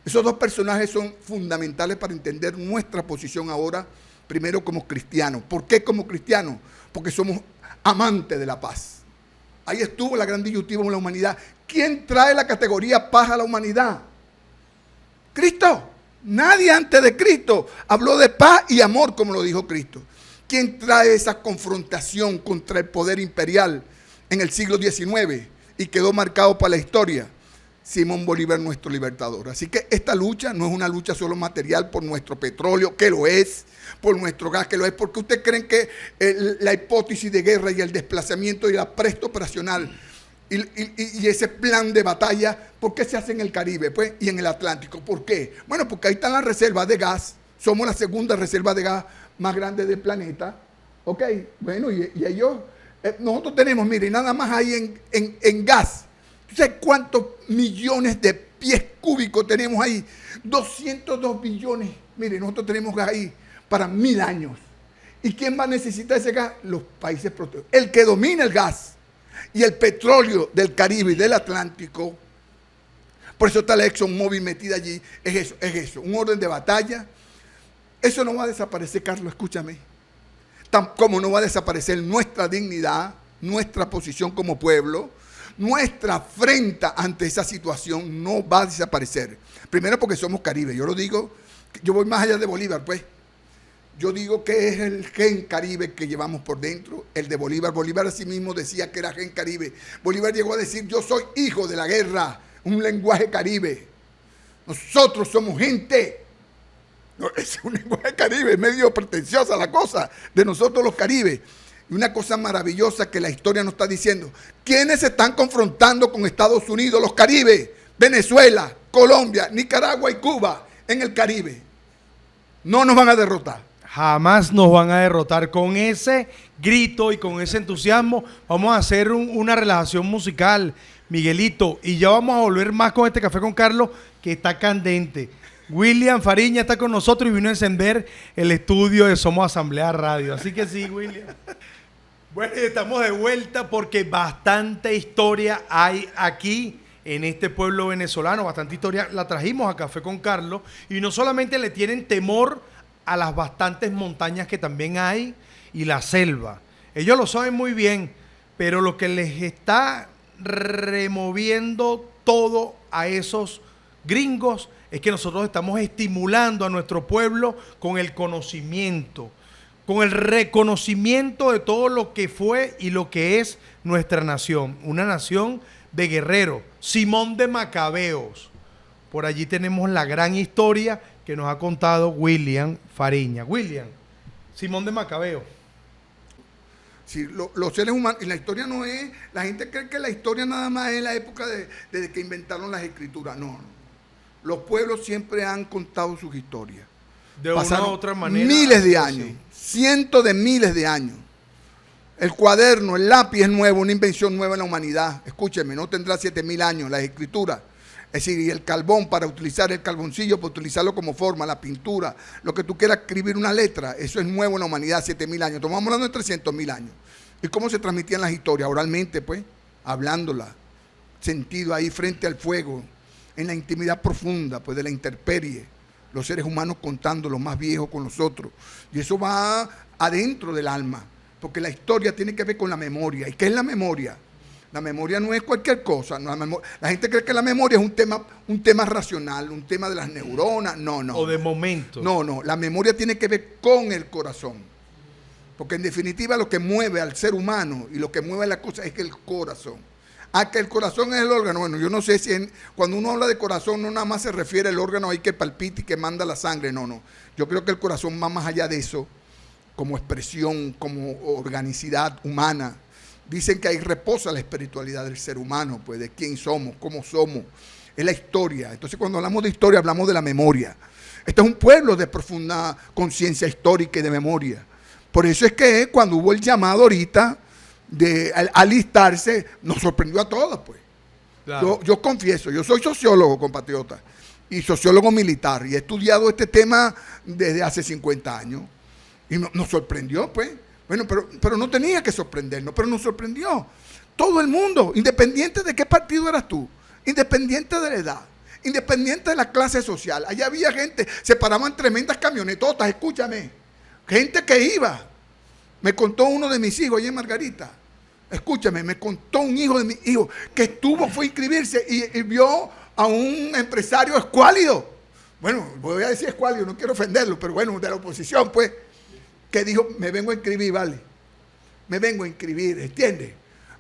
Esos dos personajes son fundamentales para entender nuestra posición ahora, primero como cristianos. ¿Por qué como cristianos? Porque somos amantes de la paz. Ahí estuvo la gran disyuntiva en la humanidad. ¿Quién trae la categoría paz a la humanidad? Cristo. Nadie antes de Cristo habló de paz y amor como lo dijo Cristo. ¿Quién trae esa confrontación contra el poder imperial en el siglo XIX y quedó marcado para la historia? Simón Bolívar, nuestro libertador. Así que esta lucha no es una lucha solo material por nuestro petróleo, que lo es, por nuestro gas, que lo es, porque ustedes creen que la hipótesis de guerra y el desplazamiento y la presta operacional y ese plan de batalla, ¿por qué se hace en el Caribe pues, y en el Atlántico? ¿Por qué? Bueno, porque ahí están las reservas de gas, somos la segunda reserva de gas más grande del planeta, ¿ok? Bueno, y ellos, nosotros tenemos, mire, nada más ahí en gas. ¿Sabes cuántos millones de pies cúbicos tenemos ahí? 202 billones. Mire, nosotros tenemos gas ahí para 1000 años. ¿Y quién va a necesitar ese gas? Los países protegidos. El que domina el gas y el petróleo del Caribe y del Atlántico, por eso está la ExxonMobil metida allí, es eso, un orden de batalla. Eso no va a desaparecer, Carlos, escúchame. Como no va a desaparecer nuestra dignidad, nuestra posición como pueblo, nuestra afrenta ante esa situación no va a desaparecer. Primero porque somos Caribe, yo lo digo, yo voy más allá de Bolívar, pues. Yo digo que es el gen Caribe que llevamos por dentro, el de Bolívar. Bolívar a sí mismo decía que era gen Caribe. Bolívar llegó a decir, yo soy hijo de la guerra, un lenguaje Caribe. Nosotros somos gente. No, es un lenguaje Caribe, medio pretenciosa la cosa de nosotros los Caribes. Y una cosa maravillosa que la historia nos está diciendo. ¿Quiénes se están confrontando con Estados Unidos? Los Caribes, Venezuela, Colombia, Nicaragua y Cuba en el Caribe. No nos van a derrotar. Jamás nos van a derrotar. Con ese grito y con ese entusiasmo vamos a hacer una relajación musical, Miguelito, y ya vamos a volver más con este Café con Carlos que está candente. William Fariña está con nosotros y vino a encender el estudio de Somos Asamblea Radio. Así que sí, William. Bueno, estamos de vuelta porque bastante historia hay aquí en este pueblo venezolano. Bastante historia la trajimos a Café con Carlos y no solamente le tienen temor a las bastantes montañas que también hay y la selva. Ellos lo saben muy bien, pero lo que les está removiendo todo a esos gringos es que nosotros estamos estimulando a nuestro pueblo con el conocimiento, con el reconocimiento de todo lo que fue y lo que es nuestra nación. Una nación de guerreros, Simón de Macabeos. Por allí tenemos la gran historia que nos ha contado William Fariña. William, Simón de Macabeo. Sí, los seres humanos, y la historia no es, la gente cree que la historia nada más es la época desde que inventaron las escrituras. No. Los pueblos siempre han contado sus historias. De una u otra manera. Miles de años, cientos de miles de años. El cuaderno, el lápiz es nuevo, una invención nueva en la humanidad. Escúcheme, no tendrá 7.000 años las escrituras. Es decir, y el carbón, para utilizar el carboncillo, para utilizarlo como forma, la pintura, lo que tú quieras escribir una letra, eso es nuevo en la humanidad, 7.000 años. Estamos hablando de 300.000 años. ¿Y cómo se transmitían las historias? Oralmente, pues, hablándolas, sentido ahí frente al fuego, en la intimidad profunda, pues, de la intemperie. Los seres humanos contando, los más viejos con los otros. Y eso va adentro del alma, porque la historia tiene que ver con la memoria. ¿Y qué es la memoria? La memoria no es cualquier cosa. No, la gente cree que la memoria es un tema racional, un tema de las neuronas. No. O de momento. No. La memoria tiene que ver con el corazón. Porque en definitiva lo que mueve al ser humano y lo que mueve a la cosa es el corazón. Que el corazón es el órgano. Bueno, yo no sé si cuando uno habla de corazón no nada más se refiere al órgano ahí que palpita y que manda la sangre. No. Yo creo que el corazón va más allá de eso, como expresión, como organicidad humana. Dicen que ahí reposa la espiritualidad del ser humano, pues de quién somos, cómo somos. Es la historia. Entonces cuando hablamos de historia hablamos de la memoria. Este es un pueblo de profunda conciencia histórica y de memoria. Por eso es que cuando hubo el llamado ahorita de alistarse, nos sorprendió a todos, pues. Claro. Yo confieso, yo soy sociólogo, compatriota, y sociólogo militar, y he estudiado este tema desde hace 50 años. Y nos sorprendió, pues. Bueno, pero no tenía que sorprendernos, pero nos sorprendió. Todo el mundo, independiente de qué partido eras tú, independiente de la edad, independiente de la clase social. Allá había gente, se paraban tremendas camionetotas, escúchame. Gente que iba. Me contó uno de mis hijos, allá en Margarita. Escúchame, me contó un hijo de mi hijo que fue a inscribirse y vio a un empresario escuálido. Bueno, voy a decir escuálido, no quiero ofenderlo, pero bueno, de la oposición, pues. Que dijo, me vengo a inscribir, vale. Me vengo a inscribir, ¿entiendes?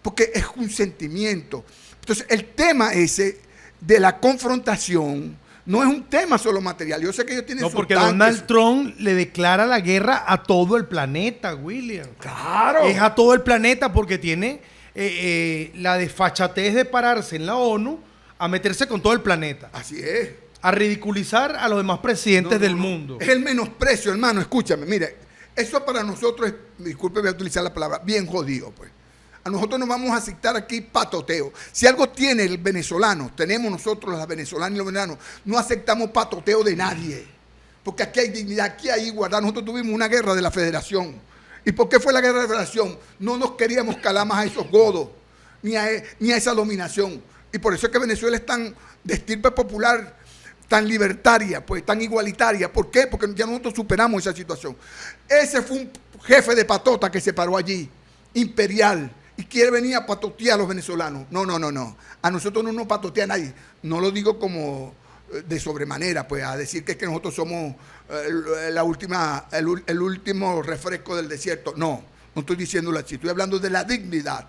Porque es un sentimiento. Entonces, el tema ese de la confrontación no es un tema solo material. Yo sé que ellos tienen No, porque Donald Trump le declara la guerra a todo el planeta, William. ¡Claro! Es a todo el planeta porque tiene la desfachatez de pararse en la ONU a meterse con todo el planeta. Así es. A ridiculizar a los demás presidentes del mundo. Es el menosprecio, hermano. Escúchame, mire. Eso para nosotros es, disculpe, voy a utilizar la palabra, bien jodido, pues. A nosotros nos vamos a aceptar aquí patoteo. Si algo tiene el venezolano, tenemos nosotros las venezolanas y los venezolanos, no aceptamos patoteo de nadie. Porque aquí hay dignidad, aquí hay igualdad. Nosotros tuvimos una guerra de la federación ¿Y por qué fue la guerra de relación? No nos queríamos calar más a esos godos, ni a esa dominación. Y por eso es que Venezuela es tan de estirpe popular, tan libertaria, pues tan igualitaria. ¿Por qué? Porque ya nosotros superamos esa situación. Ese fue un jefe de patota que se paró allí, imperial, y quiere venir a patotear a los venezolanos. No. A nosotros no nos patotea nadie. No lo digo como de sobremanera, pues a decir que es que nosotros somos el último refresco del desierto. No estoy diciéndolo así. Estoy hablando de la dignidad.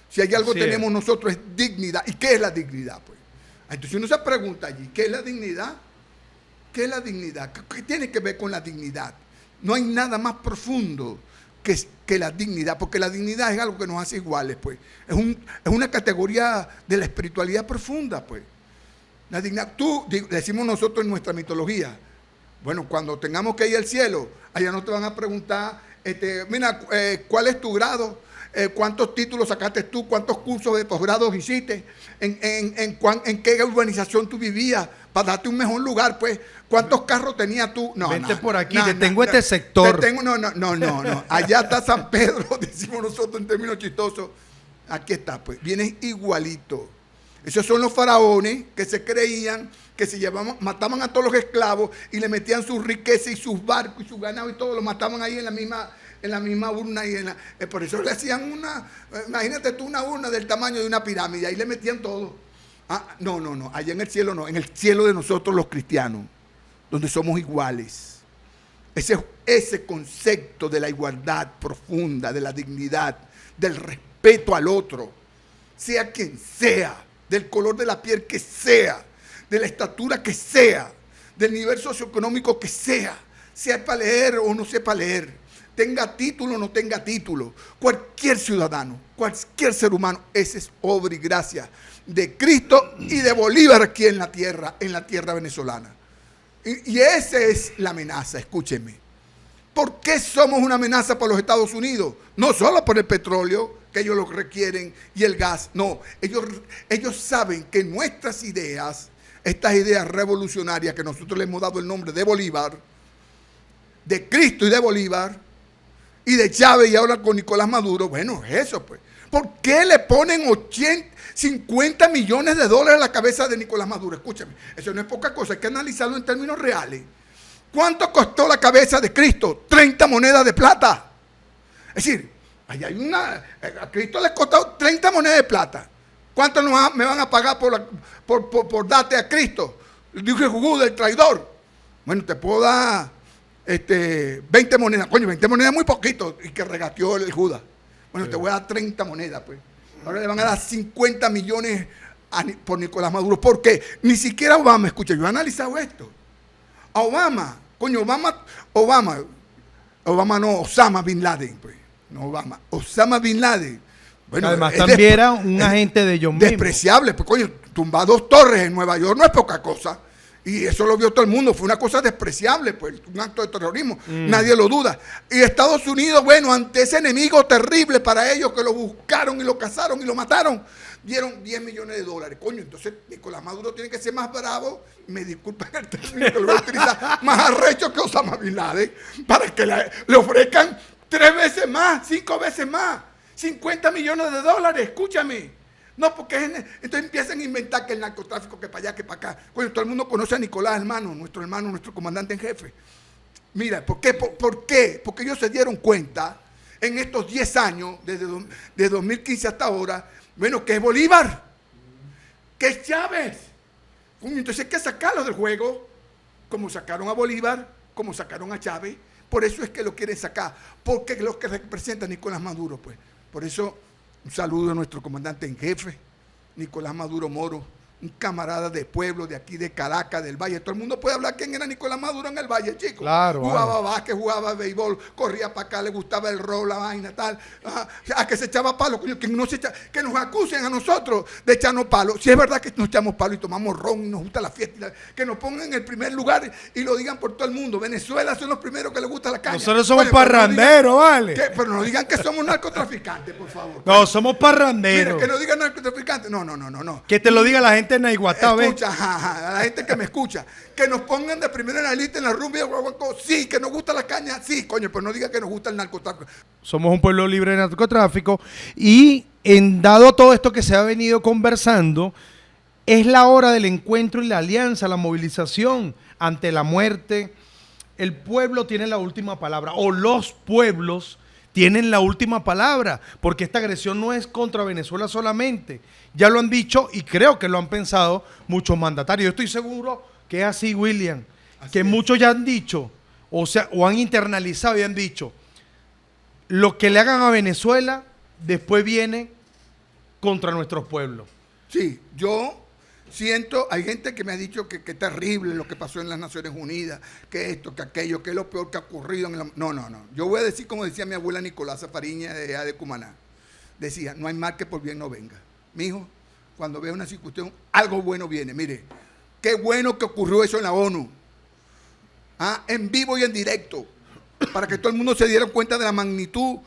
Si hay algo que tenemos nosotros es dignidad. ¿Y qué es la dignidad? Pues entonces uno se pregunta allí, ¿qué es la dignidad? ¿Qué es la dignidad? ¿Qué tiene que ver con la dignidad? No hay nada más profundo que la dignidad, porque la dignidad es algo que nos hace iguales, pues. Es una categoría de la espiritualidad profunda, pues. La dignidad, decimos nosotros en nuestra mitología, bueno, cuando tengamos que ir al cielo, allá no te van a preguntar, mira, ¿cuál es tu grado? ¿Cuántos títulos sacaste tú? ¿Cuántos cursos de posgrado hiciste? ¿En qué urbanización tú vivías? Para darte un mejor lugar, pues. ¿Cuántos carros tenías tú? Vente por aquí, te tengo este sector. No. Allá está San Pedro, decimos nosotros en términos chistosos. Aquí está, pues. Vienes igualito. Esos son los faraones que se creían que se mataban a todos los esclavos y le metían sus riquezas y sus barcos y su ganado y todo, lo mataban ahí en la misma urna y por eso le hacían imagínate tú una urna del tamaño de una pirámide, ahí le metían todo. No, allá en el cielo no, en el cielo de nosotros los cristianos, donde somos iguales. Ese concepto de la igualdad profunda, de la dignidad, del respeto al otro, sea quien sea, del color de la piel que sea, de la estatura que sea, del nivel socioeconómico que sea para leer o no sepa leer, tenga título o no tenga título, cualquier ciudadano, cualquier ser humano, esa es obra y gracia de Cristo y de Bolívar aquí en la tierra venezolana. Y esa es la amenaza, escúchenme. ¿Por qué somos una amenaza para los Estados Unidos? No solo por el petróleo, que ellos lo requieren, y el gas. No, ellos saben que nuestras ideas, estas ideas revolucionarias que nosotros le hemos dado el nombre de Bolívar, de Cristo y de Bolívar, y de Chávez y ahora con Nicolás Maduro, bueno, es eso pues. ¿Por qué le ponen 50 millones de dólares a la cabeza de Nicolás Maduro? Escúchame, eso no es poca cosa, hay que analizarlo en términos reales. ¿Cuánto costó la cabeza de Cristo? 30 monedas de plata. Es decir, ahí hay a Cristo le costó 30 monedas de plata. ¿Cuánto me van a pagar por darte a Cristo? Dije Judas, el traidor. Bueno, te puedo dar 20 monedas. Coño, 20 monedas es muy poquito. Y que regateó el Judas. Bueno, te voy a dar 30 monedas, pues. Ahora le van a dar 50 millones por Nicolás Maduro. ¿Por qué? Ni siquiera Obama, escucha, yo he analizado esto. A Obama, Osama Bin Laden, pues. No Obama, Osama Bin Laden. Bueno, además también era un agente de ellos mismos. Despreciable, pues coño, tumba 2 torres en Nueva York no es poca cosa. Y eso lo vio todo el mundo, fue una cosa despreciable, pues, un acto de terrorismo, nadie lo duda. Y Estados Unidos, bueno, ante ese enemigo terrible para ellos que lo buscaron y lo cazaron y lo mataron, dieron 10 millones de dólares. Coño, entonces Nicolás Maduro tiene que ser más bravo, me disculpan el término que lo voy a utilizar, más arrecho que Osama Bin Laden, para que le ofrezcan 3 veces más, 5 veces más, 50 millones de dólares, escúchame. No, porque entonces empiezan a inventar que el narcotráfico, que para allá, que para acá. Coño, todo el mundo conoce a Nicolás, nuestro comandante en jefe. Mira, ¿por qué? ¿Por qué? Porque ellos se dieron cuenta en estos 10 años, desde 2015 hasta ahora, bueno, que es Bolívar, que es Chávez. Coño, entonces hay que sacarlo del juego, como sacaron a Bolívar, como sacaron a Chávez. Por eso es que lo quieren sacar, porque es lo que representa Nicolás Maduro, pues. Por eso, un saludo a nuestro comandante en jefe, Nicolás Maduro Moro, un camarada de pueblo de aquí de Caracas, del Valle. Todo el mundo puede hablar quién era Nicolás Maduro en el Valle, chicos. Claro. Jugaba básquet, jugaba béisbol, corría para acá, le gustaba el rol, la vaina, tal. A que se echaba palo, coño, que nos acusen a nosotros de echarnos palo. Si es verdad que nos echamos palo y tomamos ron y nos gusta la fiesta, que nos pongan en el primer lugar y lo digan por todo el mundo. Venezuela son los primeros que les gusta la caña. Nosotros somos parranderos, ¿vale? Pero no digan que somos narcotraficantes, por favor. No, somos parranderos. Mira, que no digan narcotraficantes. No. Que te lo diga la gente gente en Naiguatá, ¿ves? Escucha, a la gente que me escucha, que nos pongan de primero en la lista en la rumba y el guaguancó, sí, que nos gusta la caña, sí, coño, pero no diga que nos gusta el narcotráfico. Somos un pueblo libre de narcotráfico y en dado todo esto que se ha venido conversando, es la hora del encuentro y la alianza, la movilización ante la muerte. El pueblo tiene la última palabra, o los pueblos tienen la última palabra, porque esta agresión no es contra Venezuela solamente. Ya lo han dicho y creo que lo han pensado muchos mandatarios. Yo estoy seguro que es así, William, así que es. Muchos ya han dicho, o sea, o han internalizado y han dicho, lo que le hagan a Venezuela después viene contra nuestros pueblos. Sí, yo siento, hay gente que me ha dicho que es terrible lo que pasó en las Naciones Unidas, que esto, que aquello, que es lo peor que ha ocurrido. No. Yo voy a decir como decía mi abuela Nicolasa Fariña de Cumaná. Decía, no hay mal que por bien no venga. Mijo, cuando vea una circunstancia, algo bueno viene. Mire, qué bueno que ocurrió eso en la ONU. En vivo y en directo, para que todo el mundo se diera cuenta de la magnitud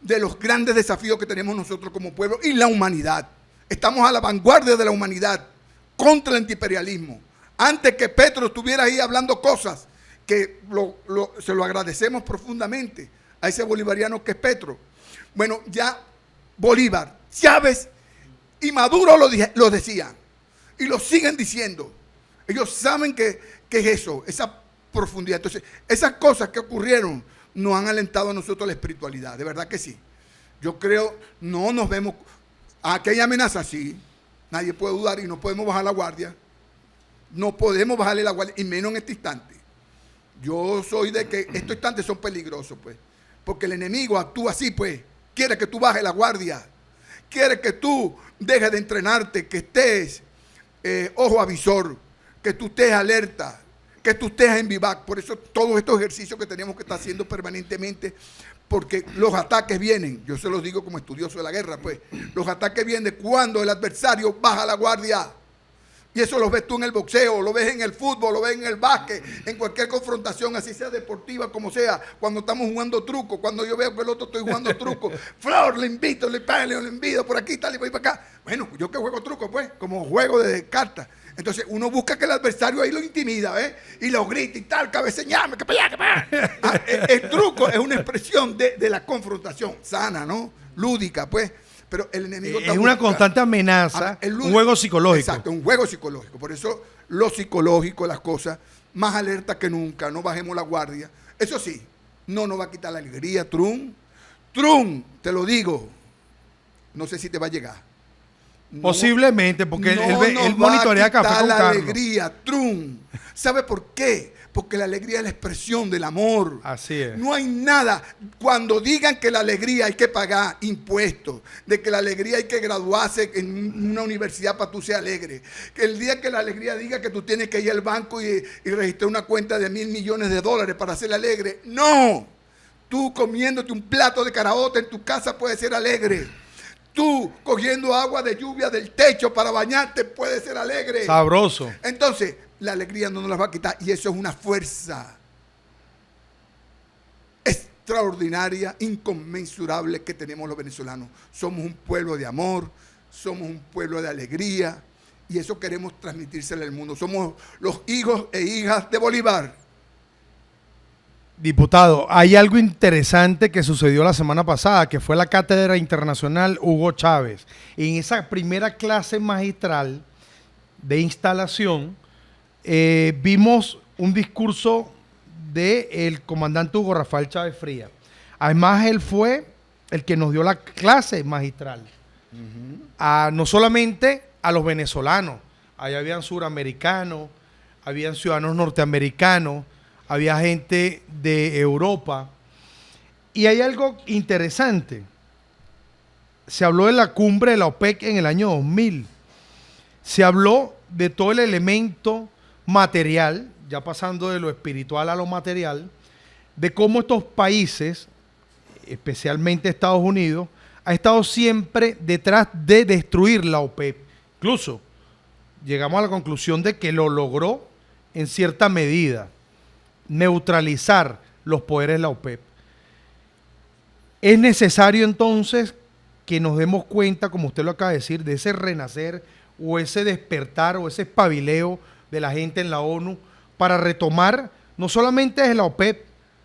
de los grandes desafíos que tenemos nosotros como pueblo y la humanidad. Estamos a la vanguardia de la humanidad contra el antiimperialismo. Antes que Petro estuviera ahí hablando cosas que se lo agradecemos profundamente a ese bolivariano que es Petro. Bueno, ya Bolívar, Chávez y Maduro lo decían y lo siguen diciendo. Ellos saben que es eso, esa profundidad. Entonces, esas cosas que ocurrieron nos han alentado a nosotros la espiritualidad, de verdad que sí. Yo creo, no nos vemos, aquí hay amenazas, sí. Nadie puede dudar y no podemos bajar la guardia. No podemos bajarle la guardia, y menos en este instante. Yo soy de que estos instantes son peligrosos, pues. Porque el enemigo actúa así, pues. Quiere que tú bajes la guardia. Quiere que tú dejes de entrenarte, que estés ojo avisor, que tú estés alerta, que tú estés en vivac. Por eso todos estos ejercicios que tenemos que estar haciendo permanentemente, porque los ataques vienen, yo se los digo como estudioso de la guerra, pues, los ataques vienen cuando el adversario baja la guardia. Y eso lo ves tú en el boxeo, lo ves en el fútbol, lo ves en el básquet, en cualquier confrontación, así sea deportiva, como sea, cuando estamos jugando truco, cuando yo veo que el otro estoy jugando truco, Flor, le invito, le pego, le envido por aquí, tal, y voy para acá. Bueno, yo que juego truco, pues, como juego de cartas. Entonces uno busca que el adversario ahí lo intimida, ¿ves? Y lo grita y tal, cabeceñame, que para allá, que para allá. El truco es una expresión de la confrontación sana, ¿no? Lúdica, pues. Pero el enemigo es una constante amenaza, un juego psicológico. Exacto, un juego psicológico. Por eso lo psicológico, las cosas, más alerta que nunca, no bajemos la guardia. Eso sí, no nos va a quitar la alegría, Trump. Trump, te lo digo, no sé si te va a llegar. Posiblemente, porque él monitorea café con la Carlos. Alegría, Trump. ¿Sabe por qué? Porque la alegría es la expresión del amor. Así es. No hay nada. Cuando digan que la alegría hay que pagar impuestos, de que la alegría hay que graduarse en una universidad para tú ser alegre, que el día que la alegría diga que tú tienes que ir al banco y registrar una cuenta de $1.000 millones para ser alegre. No. Tú comiéndote un plato de caraota en tu casa puedes ser alegre. Tú cogiendo agua de lluvia del techo para bañarte puedes ser alegre. Sabroso. Entonces, la alegría no nos la va a quitar y eso es una fuerza extraordinaria, inconmensurable que tenemos los venezolanos. Somos un pueblo de amor, somos un pueblo de alegría y eso queremos transmitírselo al mundo. Somos los hijos e hijas de Bolívar. Diputado, hay algo interesante que sucedió la semana pasada, que fue la Cátedra Internacional Hugo Chávez. En esa primera clase magistral de instalación, vimos un discurso del comandante Hugo Rafael Chávez Frías. Además, él fue el que nos dio la clase magistral. No solamente a los venezolanos, allá habían suramericanos, habían ciudadanos norteamericanos, había gente de Europa. Y hay algo interesante. Se habló de la cumbre de la OPEC en el año 2000. Se habló de todo el elemento material, ya pasando de lo espiritual a lo material, de cómo estos países, especialmente Estados Unidos, ha estado siempre detrás de destruir la OPEP. Incluso llegamos a la conclusión de que lo logró en cierta medida, neutralizar los poderes de la OPEP. Es necesario entonces que nos demos cuenta, como usted lo acaba de decir, de ese renacer o ese despertar o ese espabileo de la gente en la ONU para retomar no solamente de la OPEP,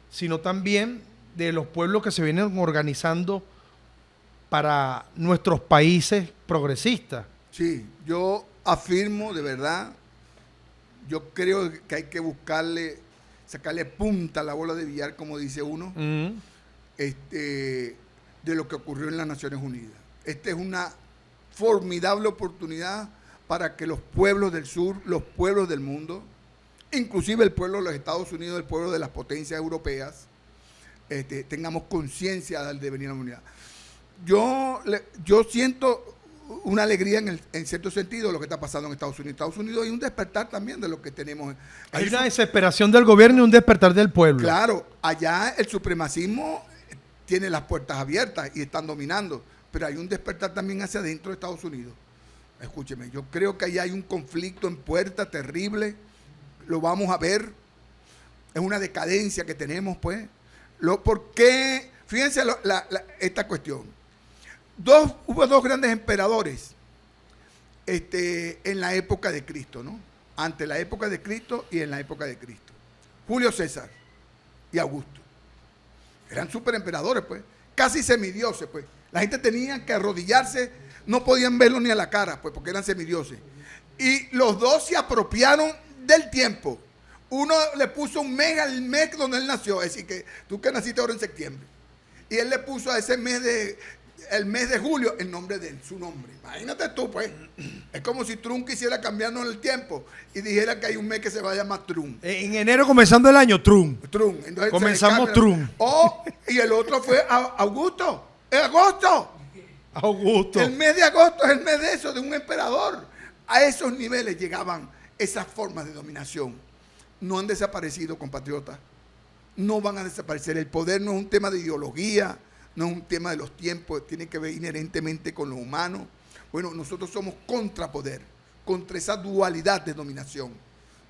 sino también de los pueblos que se vienen organizando para nuestros países progresistas? Sí, yo afirmo de verdad, yo creo que hay que sacarle punta a la bola de billar, como dice uno, de lo que ocurrió en las Naciones Unidas. Esta es una formidable oportunidad para que los pueblos del sur, los pueblos del mundo, inclusive el pueblo de los Estados Unidos, el pueblo de las potencias europeas, tengamos conciencia del devenir de la unidad. Yo siento una alegría en cierto sentido de lo que está pasando en Estados Unidos. En Estados Unidos hay un despertar también de lo que tenemos. Hay una desesperación del gobierno y un despertar del pueblo. Claro, allá el supremacismo tiene las puertas abiertas y están dominando, pero hay un despertar también hacia adentro de Estados Unidos. Escúcheme, yo creo que allá hay un conflicto en puerta terrible, lo vamos a ver, es una decadencia que tenemos, pues. ¿Por qué? Fíjense esta cuestión. Hubo dos grandes emperadores en la época de Cristo, ¿no? Ante la época de Cristo y en la época de Cristo. Julio César y Augusto. Eran superemperadores, pues. Casi semidioses, pues. La gente tenía que arrodillarse, no podían verlo ni a la cara, pues, porque eran semidioses. Y los dos se apropiaron del tiempo. Uno le puso un mes al mes donde él nació, es decir, que tú que naciste ahora en septiembre. Y él le puso a ese mes el mes de julio, el nombre de él, su nombre. Imagínate tú, pues. Es como si Trump quisiera cambiarnos el tiempo y dijera que hay un mes que se va a llamar Trump. En enero, comenzando el año, Trump. Entonces comenzamos Trump. Y el otro fue Augusto. En agosto. Augusto. El mes de agosto es el mes de eso, de un emperador. A esos niveles llegaban esas formas de dominación. No han desaparecido, compatriotas. No van a desaparecer. El poder no es un tema de ideología, no es un tema de los tiempos, tiene que ver inherentemente con lo humano. Bueno, nosotros somos contrapoder, contra esa dualidad de dominación.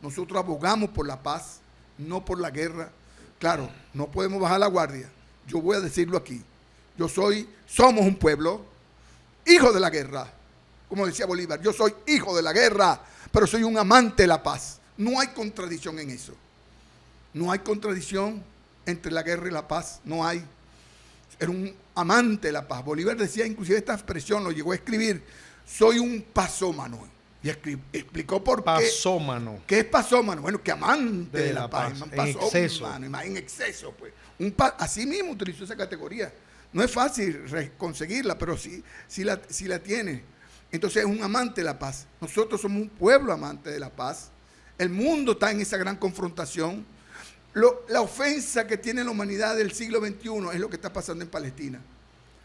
Nosotros abogamos por la paz, no por la guerra. Claro, no podemos bajar la guardia. Yo voy a decirlo aquí. Somos un pueblo, hijo de la guerra. Como decía Bolívar, yo soy hijo de la guerra, pero soy un amante de la paz. No hay contradicción en eso. No hay contradicción entre la guerra y la paz. No hay. Era un amante de la paz. Bolívar decía, inclusive esta expresión lo llegó a escribir, soy un pasómano. Y explicó por qué. Pasómano. ¿Qué es pasómano? Bueno, que amante de la paz. En exceso. En exceso, pues. Así mismo utilizó esa categoría. No es fácil conseguirla, pero sí la tiene. Entonces es un amante de la paz. Nosotros somos un pueblo amante de la paz. El mundo está en esa gran confrontación. La ofensa que tiene la humanidad del siglo XXI es lo que está pasando en Palestina.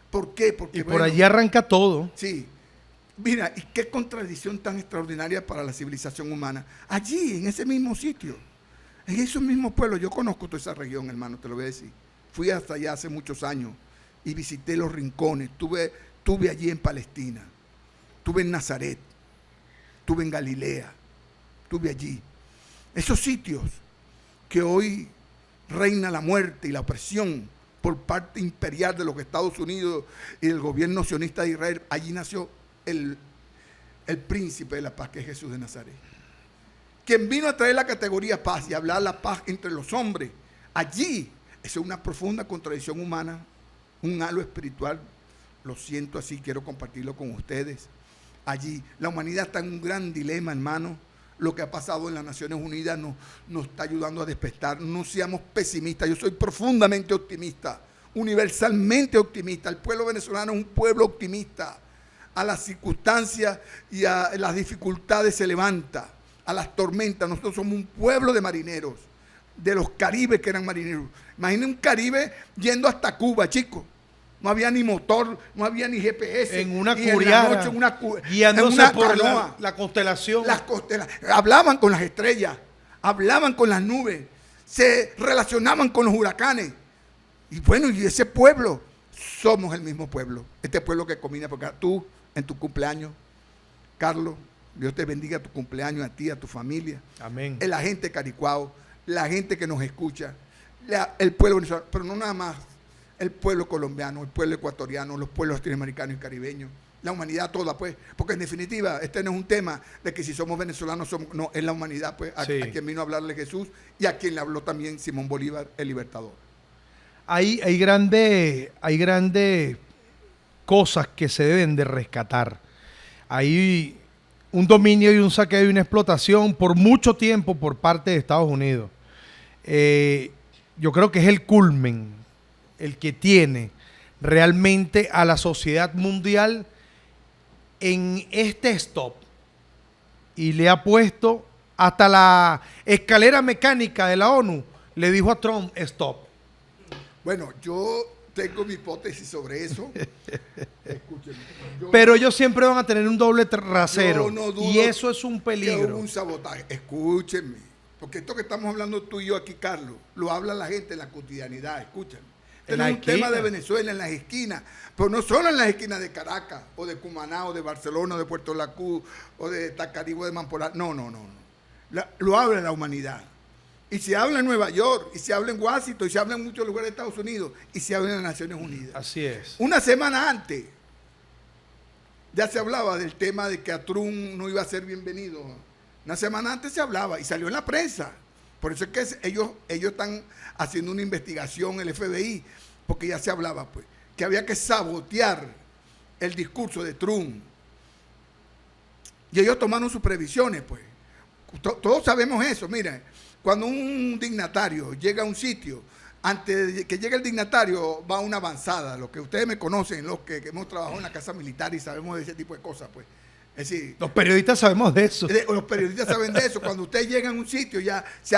¿Por qué? Porque por allí arranca todo. Sí. Mira, y qué contradicción tan extraordinaria para la civilización humana. Allí, en ese mismo sitio, en esos mismos pueblos, yo conozco toda esa región, hermano, te lo voy a decir. Fui hasta allá hace muchos años y visité los rincones. Estuve allí en Palestina, estuve en Nazaret, estuve en Galilea, estuve allí. Esos sitios que hoy reina la muerte y la opresión por parte imperial de los Estados Unidos y del gobierno sionista de Israel, allí nació el príncipe de la paz, que es Jesús de Nazaret. Quien vino a traer la categoría paz y hablar la paz entre los hombres, allí, eso es una profunda contradicción humana, un halo espiritual, lo siento así, quiero compartirlo con ustedes. Allí, la humanidad está en un gran dilema, hermano. Lo que ha pasado en las Naciones Unidas nos está ayudando a despertar. No seamos pesimistas. Yo soy profundamente optimista, universalmente optimista. El pueblo venezolano es un pueblo optimista. A las circunstancias y a las dificultades se levanta, a las tormentas. Nosotros somos un pueblo de marineros, de los caribes que eran marineros. Imaginen un caribe yendo hasta Cuba, chicos. No había ni motor, no había ni GPS. En una curiara, guiándose por la constelación. Hablaban con las estrellas, hablaban con las nubes, se relacionaban con los huracanes. Y bueno, y ese pueblo, somos el mismo pueblo. Este pueblo que combina, porque tú, en tu cumpleaños, Carlos, Dios te bendiga tu cumpleaños, a ti, a tu familia. Amén. La gente de Caricuao, la gente que nos escucha, el pueblo venezolano, pero no nada más. El pueblo colombiano, el pueblo ecuatoriano, los pueblos latinoamericanos y caribeños, la humanidad toda, pues, porque en definitiva este no es un tema de que si somos venezolanos, no, es la humanidad, pues, a quien vino a hablarle Jesús y a quien le habló también Simón Bolívar, el libertador. Hay grandes cosas que se deben de rescatar. Hay un dominio y un saqueo y una explotación por mucho tiempo por parte de Estados Unidos. Yo creo que es el culmen, el que tiene realmente a la sociedad mundial en este stop, y le ha puesto hasta la escalera mecánica de la ONU, le dijo a Trump stop. Bueno, yo tengo mi hipótesis sobre eso. Escúchenme. Pero ellos siempre van a tener un doble rasero, no dudo y eso es un que peligro. hubo un sabotaje. Escúchenme, porque esto que estamos hablando tú y yo aquí, Carlos, lo habla la gente en la cotidianidad. Escúchenme. Este no es un tema de Venezuela en las esquinas, pero no solo en las esquinas de Caracas, o de Cumaná, o de Barcelona, o de Puerto La Cruz, o de Tacarigua, o de Mamporá. No. Lo habla la humanidad. Y se habla en Nueva York, y se habla en Washington, y se habla en muchos lugares de Estados Unidos, y se habla en las Naciones Unidas. Así es. Una semana antes, ya se hablaba del tema de que a Trump no iba a ser bienvenido. Una semana antes se hablaba, y salió en la prensa. Por eso es que ellos están haciendo una investigación, el FBI, porque ya se hablaba, pues, que había que sabotear el discurso de Trump. Y ellos tomaron sus previsiones, pues. Todos sabemos eso. Miren, cuando un dignatario llega a un sitio, antes de que llegue el dignatario, va una avanzada. Lo que ustedes me conocen, los que hemos trabajado en la casa militar y sabemos de ese tipo de cosas, pues. Es decir, los periodistas sabemos de eso. Los periodistas saben de eso. Cuando ustedes llegan a un sitio, ya se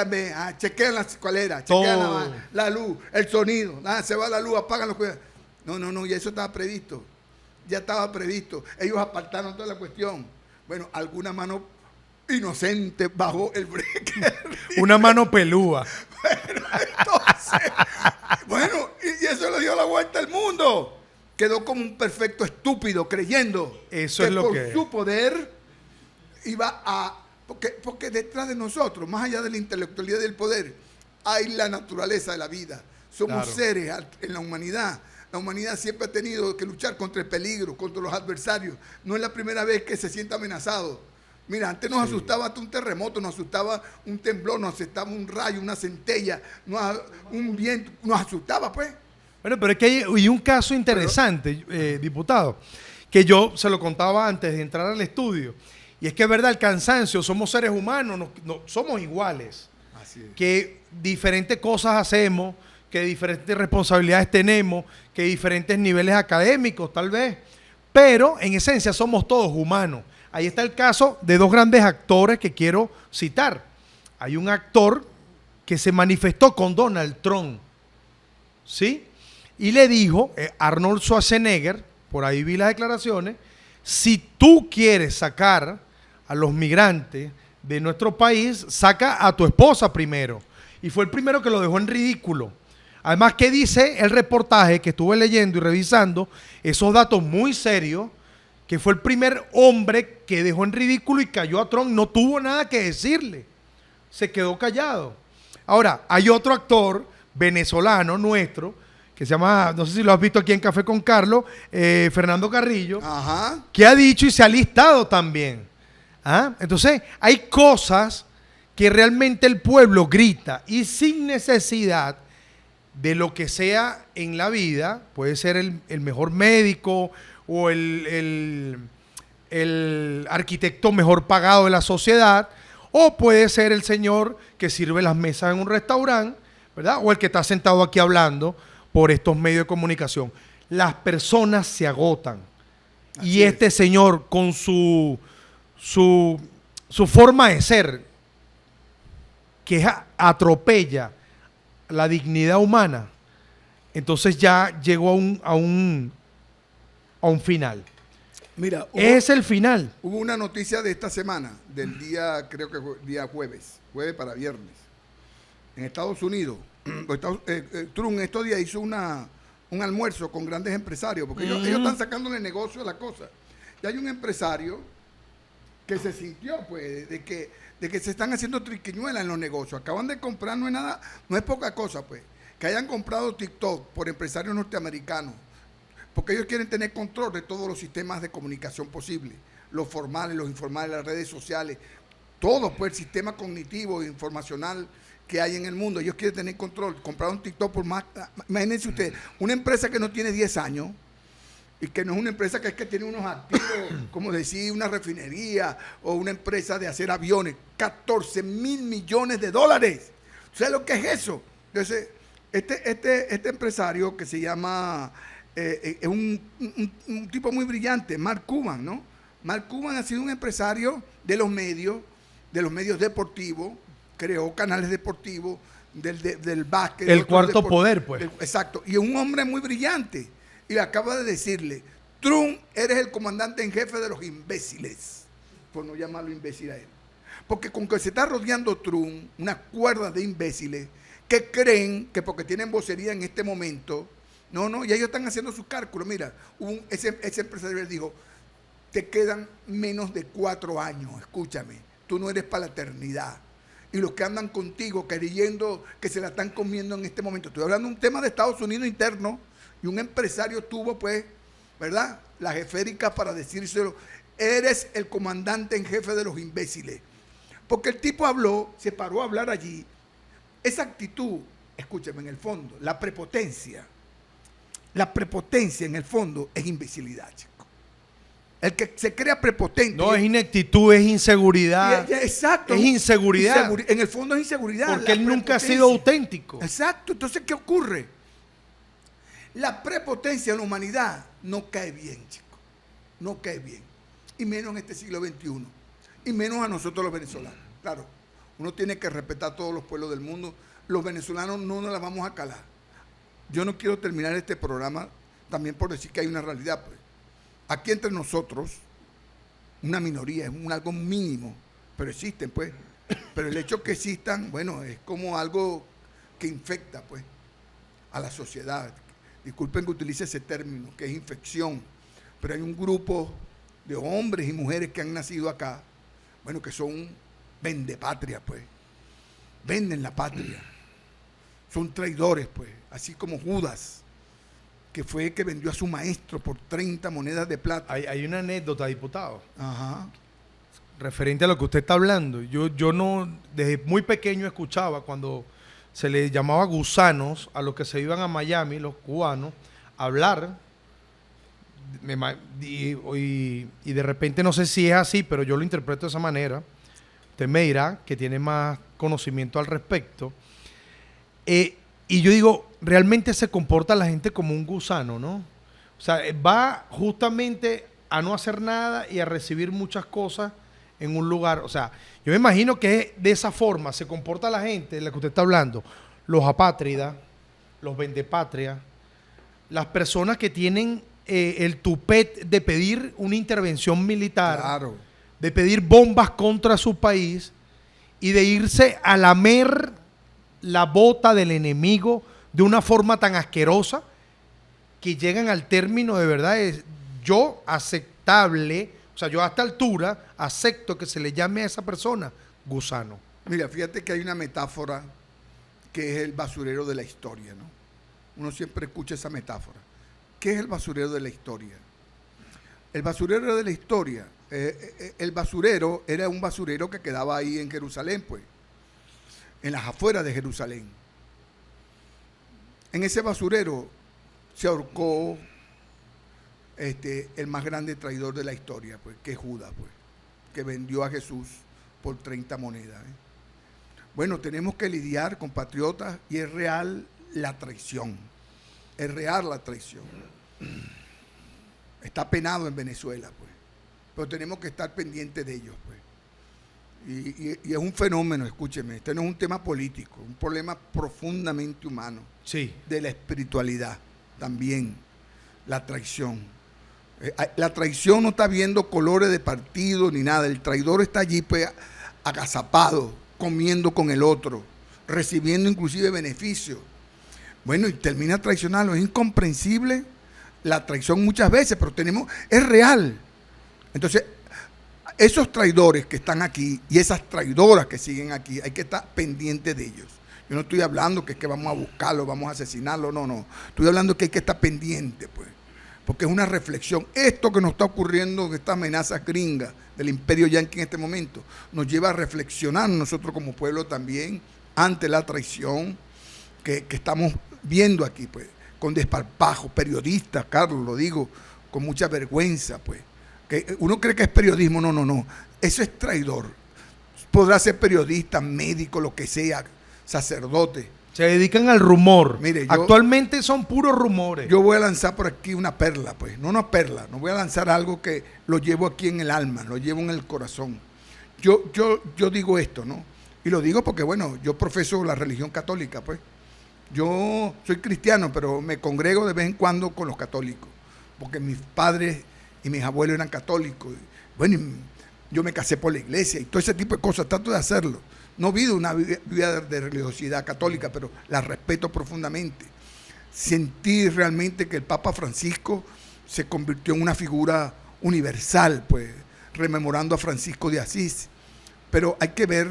chequean la escalera, chequean la luz, el sonido. Se va la luz, apagan los cuidados. No, ya eso estaba previsto. Ya estaba previsto. Ellos apartaron toda la cuestión. Bueno, alguna mano inocente bajó el breaker. Una mano pelúa. Bueno, y eso le dio la vuelta al mundo. Quedó como un perfecto estúpido creyendo eso que es lo por que su poder iba a... Porque detrás de nosotros, más allá de la intelectualidad y del poder, hay la naturaleza de la vida. Somos seres en la humanidad. La humanidad siempre ha tenido que luchar contra el peligro, contra los adversarios. No es la primera vez que se siente amenazado. Mira, antes nos asustaba hasta un terremoto, nos asustaba un temblor, nos asustaba un rayo, una centella, un viento, nos asustaba, pues. Bueno, pero es que hay un caso interesante, diputado, que yo se lo contaba antes de entrar al estudio. Y es que es verdad, el cansancio, somos seres humanos, no somos iguales. Así es. Que diferentes cosas hacemos, que diferentes responsabilidades tenemos, que diferentes niveles académicos tal vez, pero en esencia somos todos humanos. Ahí está el caso de dos grandes actores que quiero citar. Hay un actor que se manifestó con Donald Trump, ¿sí? Y le dijo, Arnold Schwarzenegger, por ahí vi las declaraciones, si tú quieres sacar a los migrantes de nuestro país, saca a tu esposa primero. Y fue el primero que lo dejó en ridículo. Además, ¿qué dice el reportaje que estuve leyendo y revisando? Esos datos muy serios, que fue el primer hombre que dejó en ridículo y cayó a Trump, no tuvo nada que decirle. Se quedó callado. Ahora, hay otro actor venezolano nuestro, que se llama, no sé si lo has visto aquí en Café con Carlos, Fernando Carrillo, que ha dicho y se ha listado también. Entonces, hay cosas que realmente el pueblo grita y sin necesidad de lo que sea en la vida, puede ser el mejor médico o el arquitecto mejor pagado de la sociedad, o puede ser el señor que sirve las mesas en un restaurante, ¿verdad? O el que está sentado aquí hablando por estos medios de comunicación. Las personas se agotan. Así y este señor, con su forma de ser, que atropella la dignidad humana, entonces ya llegó a un final. Mira, es el final. Hubo una noticia de esta semana, del día, creo que día jueves para viernes, en Estados Unidos. Trump estos días hizo un almuerzo con grandes empresarios, porque ellos están sacándole negocio a la cosa. Y hay un empresario que se sintió, pues, de que se están haciendo triquiñuelas en los negocios. Acaban de comprar, no es nada, no es poca cosa, pues, que hayan comprado TikTok por empresarios norteamericanos, Porque ellos quieren tener control de todos los sistemas de comunicación posibles, los formales, los informales, las redes sociales, todo pues el sistema cognitivo e informacional que hay en el mundo. Ellos quieren tener control. Compraron TikTok por más. Imagínense ustedes, una empresa que no tiene 10 años y que no es una empresa que es que tiene unos activos, como decir, una refinería o una empresa de hacer aviones, 14 mil millones de dólares. ¿Sabes lo que es eso? Entonces, este empresario que se llama, es un tipo muy brillante, Mark Cuban, ¿no? Mark Cuban ha sido un empresario de los medios deportivos, creó canales deportivos, del básquet. El cuarto poder, pues. Exacto. Y es un hombre muy brillante. Y le acaba de decirle, Trump, eres el comandante en jefe de los imbéciles. Por no llamarlo imbécil a él. Porque con que se está rodeando Trump, una cuerda de imbéciles, que creen que porque tienen vocería en este momento, no, y ellos están haciendo sus cálculos. Mira, ese empresario le dijo, te quedan menos de 4 años, escúchame, tú no eres para la eternidad. Y los que andan contigo creyendo que se la están comiendo en este momento. Estoy hablando de un tema de Estados Unidos interno y un empresario tuvo, pues, ¿verdad?, la jeférica para decírselo, eres el comandante en jefe de los imbéciles. Porque el tipo habló, se paró a hablar allí. Esa actitud, escúchame, en el fondo, la prepotencia en el fondo es imbecilidad, chico. El que se crea prepotente. No, es ineptitud, es inseguridad. Exacto. Es inseguridad. En el fondo es inseguridad. Porque él nunca ha sido auténtico. Exacto. Entonces, ¿qué ocurre? La prepotencia en la humanidad no cae bien, chicos. No cae bien. Y menos en este siglo XXI. Y menos a nosotros los venezolanos. Claro, uno tiene que respetar a todos los pueblos del mundo. Los venezolanos no nos la vamos a calar. Yo no quiero terminar este programa también por decir que hay una realidad, pues. Aquí entre nosotros, una minoría, es algo mínimo, pero existen, pues. Pero el hecho que existan, bueno, es como algo que infecta, pues, a la sociedad. Disculpen que utilice ese término, que es infección, pero hay un grupo de hombres y mujeres que han nacido acá, bueno, que son vendepatria, pues. Venden la patria. Son traidores, pues, así como Judas, que fue el que vendió a su maestro por 30 monedas de plata. Hay una anécdota, diputado, Ajá. referente a lo que usted está hablando. Yo no, desde muy pequeño escuchaba cuando se le llamaba gusanos a los que se iban a Miami, los cubanos, a hablar. Y de repente no sé si es así, pero yo lo interpreto de esa manera. Usted me dirá que tiene más conocimiento al respecto. Y yo digo, realmente se comporta la gente como un gusano, ¿no? O sea, va justamente a no hacer nada y a recibir muchas cosas en un lugar. O sea, yo me imagino que de esa forma se comporta la gente de la que usted está hablando. Los apátridas, los vendepatria, las personas que tienen el tupet de pedir una intervención militar, Claro. de pedir bombas contra su país y de irse a lamer la bota del enemigo de una forma tan asquerosa que llegan al término de verdad yo aceptable, o sea, yo a esta altura acepto que se le llame a esa persona gusano. Mira, fíjate que hay una metáfora que es el basurero de la historia, ¿no? Uno siempre escucha esa metáfora. ¿Qué es el basurero de la historia? El basurero de la historia, el basurero era un basurero que quedaba ahí en Jerusalén, pues, en las afueras de Jerusalén. En ese basurero se ahorcó el más grande traidor de la historia, pues, que es Judas, pues, que vendió a Jesús por 30 monedas. Bueno, tenemos que lidiar, compatriotas, y es real la traición. Es real la traición. Está penado en Venezuela, pues, pero tenemos que estar pendientes de ellos, pues. Y es un fenómeno, escúcheme, este no es un tema político, un problema profundamente humano. Sí. De la espiritualidad también, la traición. La traición no está viendo colores de partido ni nada, el traidor está allí, pues, agazapado, comiendo con el otro, recibiendo inclusive beneficios. Bueno, y termina traicionando, es incomprensible la traición muchas veces, pero es real. Entonces, esos traidores que están aquí y esas traidoras que siguen aquí, hay que estar pendientes de ellos. Yo no estoy hablando que vamos a buscarlo, vamos a asesinarlo, no. Estoy hablando que hay que estar pendiente, pues. porque es una reflexión. Esto que nos está ocurriendo, esta amenaza gringa del imperio yanqui en este momento, nos lleva a reflexionar nosotros como pueblo también ante la traición que estamos viendo aquí, pues, con desparpajo, periodistas, Carlos, lo digo con mucha vergüenza, pues, que uno cree que es periodismo, no, eso es traidor. Podrá ser periodista, médico, lo que sea, sacerdote. Se dedican al rumor. Mire, actualmente son puros rumores. Yo voy a lanzar por aquí una perla, pues, no una perla, no voy a lanzar algo que lo llevo aquí en el alma, lo llevo en el corazón. Yo digo esto, ¿no? Y lo digo porque, bueno, yo profeso la religión católica, pues. Yo soy cristiano, pero me congrego de vez en cuando con los católicos, porque mis padres y mis abuelos eran católicos. Bueno, yo me casé por la iglesia y todo ese tipo de cosas, trato de hacerlo. No he vivido una vida de religiosidad católica, pero la respeto profundamente. Sentí realmente que el Papa Francisco se convirtió en una figura universal, pues, rememorando a Francisco de Asís. Pero hay que ver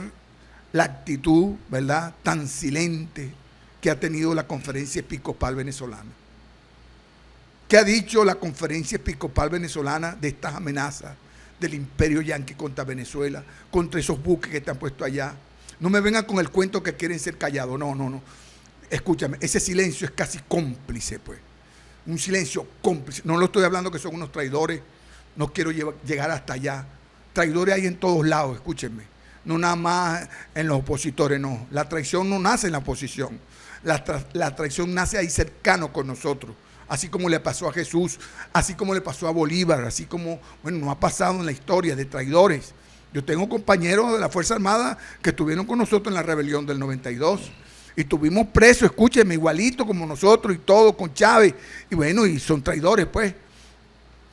la actitud, ¿verdad?, tan silente que ha tenido la Conferencia Episcopal Venezolana. ¿Qué ha dicho la Conferencia Episcopal Venezolana de estas amenazas del imperio yanqui contra Venezuela, contra esos buques que te han puesto allá? No me vengan con el cuento que quieren ser callados, no. Escúchame, ese silencio es casi cómplice, pues. Un silencio cómplice. No lo estoy hablando que son unos traidores, no quiero llegar hasta allá. Traidores hay en todos lados, escúchenme. No nada más en los opositores, no. La traición no nace en la oposición. La traición nace ahí cercano con nosotros. Así como le pasó a Jesús, así como le pasó a Bolívar, así como, bueno, nos ha pasado en la historia de traidores. Yo tengo compañeros de la Fuerza Armada que estuvieron con nosotros en la rebelión del 92 y tuvimos presos, escúchenme, igualito como nosotros y todo, con Chávez, y bueno, y son traidores, pues.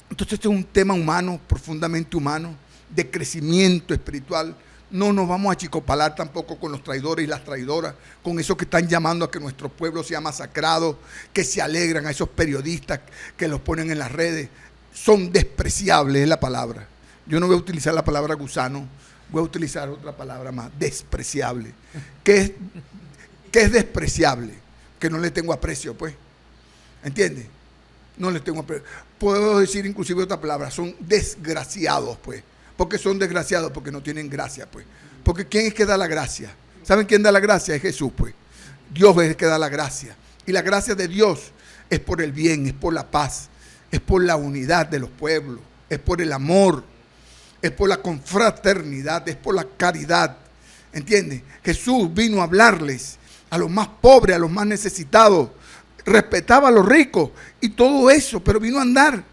Entonces este es un tema humano, profundamente humano, de crecimiento espiritual. No nos vamos a achicopalar tampoco con los traidores y las traidoras, con esos que están llamando a que nuestro pueblo sea masacrado, que se alegran, a esos periodistas que los ponen en las redes. Son despreciables, es la palabra. Yo no voy a utilizar la palabra gusano, voy a utilizar otra palabra más, despreciable. ¿Qué es despreciable? Que no le tengo aprecio, pues. ¿Entiendes? No le tengo aprecio. Puedo decir inclusive otra palabra, son desgraciados, pues. Porque son desgraciados, porque no tienen gracia, pues. Porque ¿quién es que da la gracia? ¿Saben quién da la gracia? Es Jesús, pues. Dios es el que da la gracia. Y la gracia de Dios es por el bien, es por la paz, es por la unidad de los pueblos, es por el amor, es por la confraternidad, es por la caridad. ¿Entiendes? Jesús vino a hablarles a los más pobres, a los más necesitados. Respetaba a los ricos y todo eso, pero vino a andar.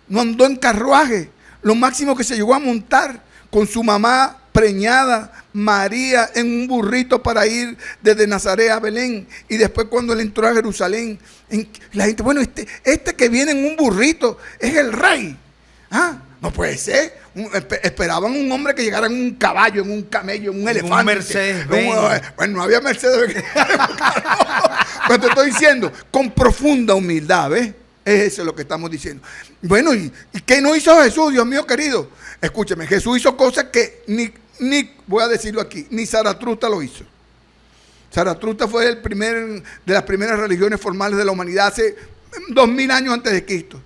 No andó en carruaje. Lo máximo que se llegó a montar con su mamá preñada, María, en un burrito para ir desde Nazaret a Belén. Y después cuando él entró a Jerusalén, la gente, bueno, este que viene en un burrito es el rey. ¿Ah? No puede ser. Esperaban un hombre que llegara en un caballo, en un camello, en un elefante. Un Mercedes. Bueno, no había Mercedes. Pero te estoy diciendo, con profunda humildad, ¿ves? Eso es lo que estamos diciendo. Bueno, ¿y qué no hizo Jesús, Dios mío querido? Escúcheme, Jesús hizo cosas que ni voy a decirlo aquí, ni Zaratustra lo hizo. Zaratustra fue de las primeras religiones formales de la humanidad hace 2000 años antes de Cristo,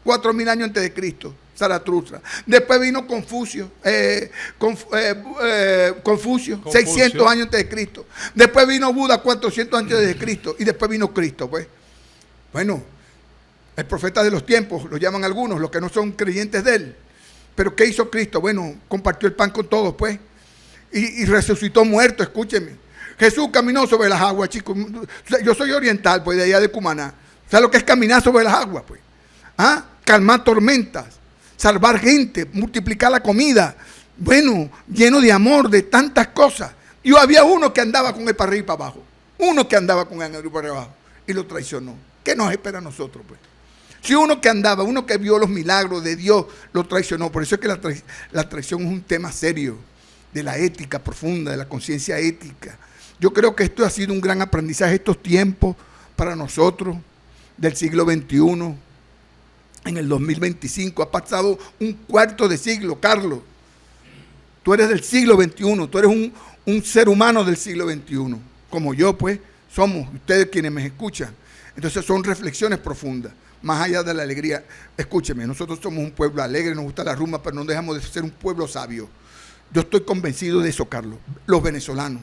4000 años antes de Cristo, Zaratustra. Después vino Confucio, 600 años antes de Cristo. Después vino Buda, 400 antes de Cristo. Y después vino Cristo, pues. Bueno, el profeta de los tiempos, lo llaman algunos, los que no son creyentes de él. Pero ¿qué hizo Cristo? Bueno, compartió el pan con todos, pues. Y resucitó muerto, escúchenme. Jesús caminó sobre las aguas, chicos. Yo soy oriental, pues, de allá de Cumaná. ¿Sabes lo que es caminar sobre las aguas, pues? ¿Ah? Calmar tormentas, salvar gente, multiplicar la comida. Bueno, lleno de amor, de tantas cosas. Y había uno que andaba con él para arriba y para abajo. Uno que andaba con él para abajo. Y lo traicionó. ¿Qué nos espera a nosotros, pues? Si uno que andaba, uno que vio los milagros de Dios, lo traicionó. Por eso es que la traición es un tema serio, de la ética profunda, de la conciencia ética. Yo creo que esto ha sido un gran aprendizaje estos tiempos para nosotros, del siglo XXI. En el 2025 ha pasado un cuarto de siglo, Carlos. Tú eres del siglo XXI, tú eres un ser humano del siglo XXI, como yo, pues. somos ustedes quienes me escuchan. Entonces son reflexiones profundas, más allá de la alegría. Escúcheme, nosotros somos un pueblo alegre, nos gusta la rumba, pero no dejamos de ser un pueblo sabio. Yo estoy convencido de eso, Carlos. Los venezolanos,